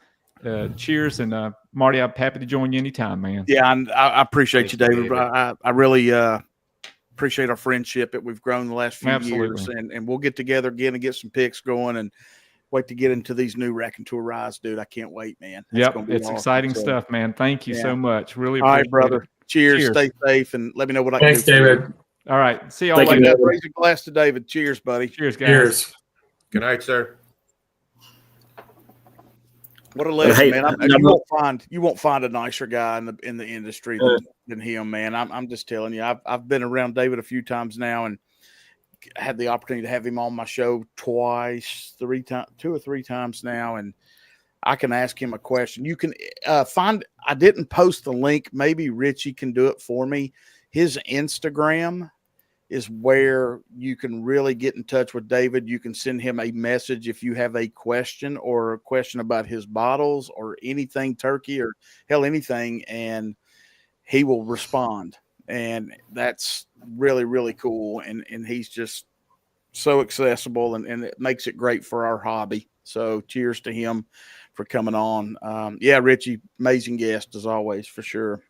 Cheers, and Marty, I'm happy to join you anytime, man. Yeah, I appreciate you, David. I really appreciate our friendship that we've grown the last few years, and we'll get together again and get some picks going, and wait to get into these new Rakinur Ryes, dude. I can't wait, man. It's awesome. Exciting stuff, man. Thank you so much. Really appreciate all right, brother. it. Cheers. Stay safe, and let me know what I can do. Thanks, David. All right. See y'all later. Raise a glass to David. Cheers, buddy. Cheers, guys. Cheers. Good night, sir. What a legend, man. You won't find a nicer guy in the industry than him, man. I'm just telling you. I've been around David a few times now, and had the opportunity to have him on my show twice, 2 or 3 times now, and I can ask him a question. You can find. I didn't post the link. Maybe Richie can do it for me. His Instagram is where you can really get in touch with David. You can send him a message if you have a question or a question about his bottles or anything turkey or hell anything, and he will respond. And that's really, really cool. And he's just so accessible, and it makes it great for our hobby. So cheers to him for coming on. Richie, amazing guest as always, for sure.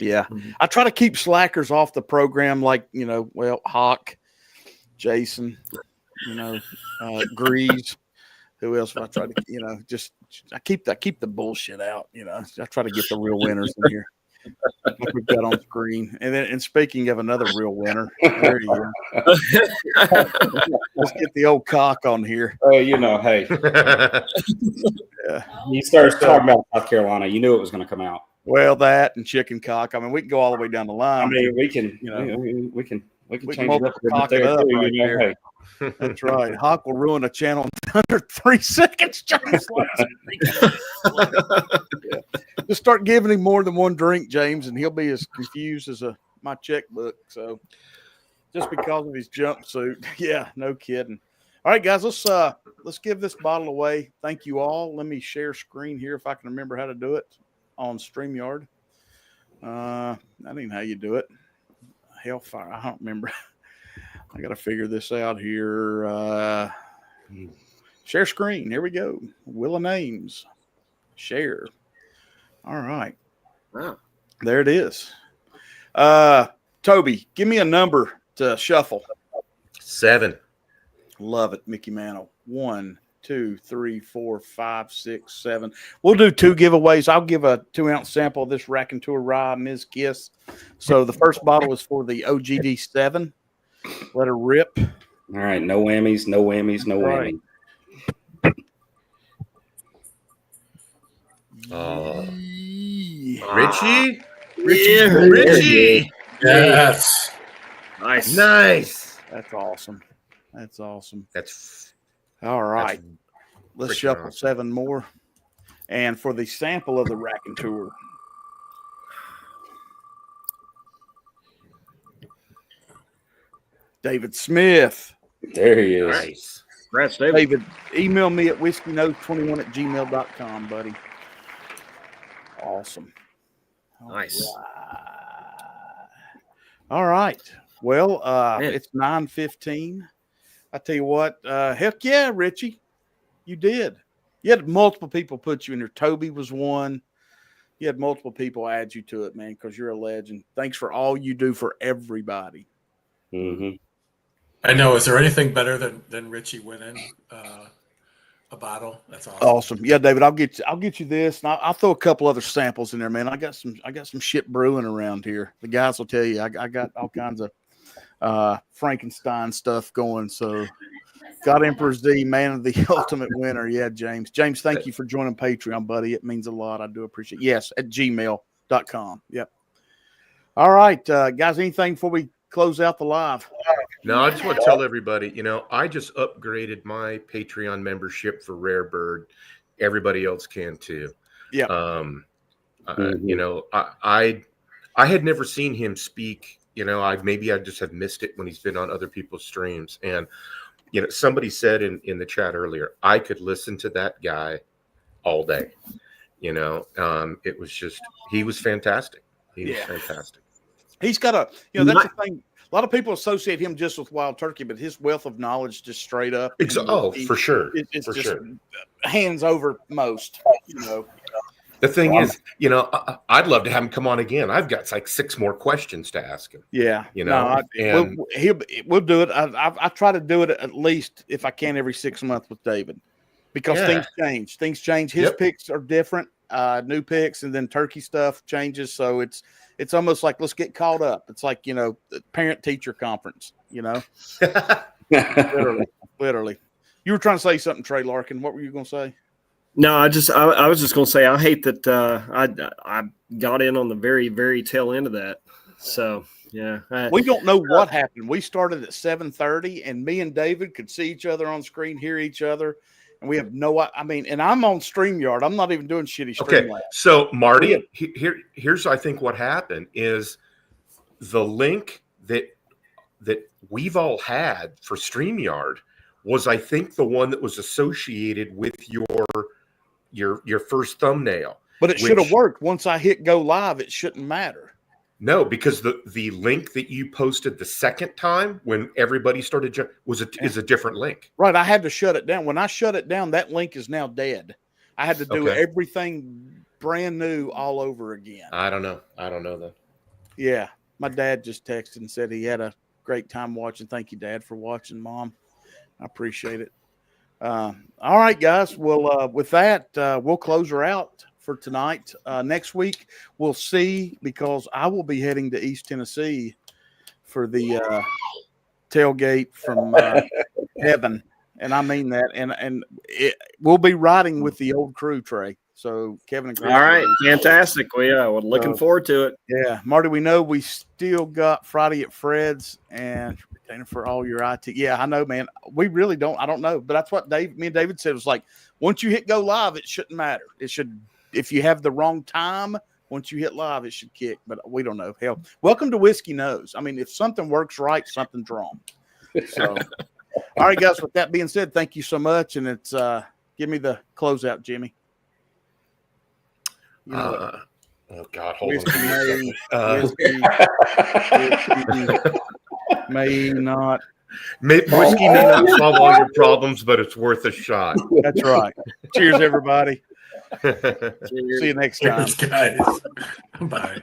Yeah. I try to keep slackers off the program, like, Hawk, Jason, Grease. Who else have I tried to, I keep the bullshit out, I try to get the real winners in here. Like we've got on screen. And speaking of another real winner, there you go. Let's get the old cock on here. Hey. You started talking about South Carolina. You knew it was going to come out. Well, that and chicken cock. I mean, we can go all the way down the line. I mean, we can change it up cock it up right there. Hey. That's right. Hawk will ruin a channel in under 3 seconds. James. Just start giving him more than one drink, James, and he'll be as confused as my checkbook. So just because of his jumpsuit. Yeah, no kidding. All right, guys, let's give this bottle away. Thank you all. Let me share screen here if I can remember how to do it on StreamYard. Not even how you do it. Hellfire. I don't remember. I got to figure this out here. Share screen. Here we go. Wheel of names. Share. All right. Wow. There it is. Toby, give me a number to shuffle. 7. Love it, Mickey Mantle. 1, 2, 3, 4, 5, 6, 7. We'll do 2 giveaways. I'll give a 2-ounce sample of this Rakinur Rye Ms. Kiss. So the first bottle is for the OGD 7. Let her rip. All right. No whammies, no whammies, no whammy. Richie. Yes. Nice. That's awesome. That's all right. Let's shuffle awesome. 7 more. And for the sample of the Rakinur, David Smith. There he is. nice. Congrats, David. David, email me at whiskeyknows21@gmail.com, buddy. Awesome. Nice. All right. Well, it's 9:15. I tell you what, heck yeah, Richie, you did. You had multiple people put you in there. Toby was one. You had multiple people add you to it, man, because you're a legend. Thanks for all you do for everybody. Mm-hmm. I know. Is there anything better than Richie winning a bottle? That's awesome. Awesome. Yeah, David, I'll get you this, and I'll throw a couple other samples in there, man. I got some shit brewing around here. The guys will tell you I got all kinds of Frankenstein stuff going. So, God Emperor's D, man of the ultimate winner. Yeah, James. James, thank you for joining Patreon, buddy. It means a lot. I do appreciate it. Yes, at gmail.com. Yep. All right, guys, anything before we close out the live? No, I just want to tell everybody, I just upgraded my Patreon membership for Rare Bird. Everybody else can too. Yeah. I had never seen him speak. Maybe I just have missed it when he's been on other people's streams. And somebody said in the chat earlier, I could listen to that guy all day. It was just, he was fantastic. He was fantastic. He's got that's the thing. A lot of people associate him just with Wild Turkey, but his wealth of knowledge just straight up. For sure. It's just hands over most, The thing is, I'd love to have him come on again. I've got like 6 more questions to ask him. Yeah. And we'll do it. I try to do it at least, if I can, every 6 months with David, because things change. His picks are different, new picks, and then turkey stuff changes. So it's almost like, let's get caught up. It's like, parent teacher conference, literally. You were trying to say something, Trey Larkin. What were you going to say? No, I was just going to say, I hate that I got in on the very, very tail end of that. So, yeah. We don't know what happened. We started at 7:30, and me and David could see each other on screen, hear each other, and we have and I'm on StreamYard. I'm not even doing shitty StreamYard. Okay, so Marty, here's I think what happened is the link that we've all had for StreamYard was, I think, the one that was associated with your first thumbnail. But it should have worked. Once I hit go live, it shouldn't matter. No, because the link that you posted the second time when everybody started is a different link. Right. I had to shut it down. When I shut it down, that link is now dead. I had to do everything brand new all over again. I don't know that. Yeah. My dad just texted and said he had a great time watching. Thank you, Dad, for watching, Mom. I appreciate it. All right, guys. Well, with that, we'll close her out for tonight. Next week, we'll see, because I will be heading to East Tennessee for the tailgate from heaven. And I mean that. And we'll be riding with the old crew, Trey. So Kevin and Chris. All right. Fantastic. We're looking forward to it. Yeah. Marty, we know we still got Friday at Fred's and for all your IT. Yeah, I know, man. We really don't. I don't know. But that's what me and David said. It was like, once you hit go live, it shouldn't matter. It should, if you have the wrong time, once you hit live, it should kick. But we don't know. Hell, welcome to Whiskey Knows. I mean, if something works right, something's wrong. So, all right, guys. With that being said, thank you so much. And it's give me the closeout, Jimmy. Oh God, hold whiskey on. May not. Whiskey may not solve all your problems, but it's worth a shot. That's right. Cheers, everybody. See you next time. Cheers, guys. Bye.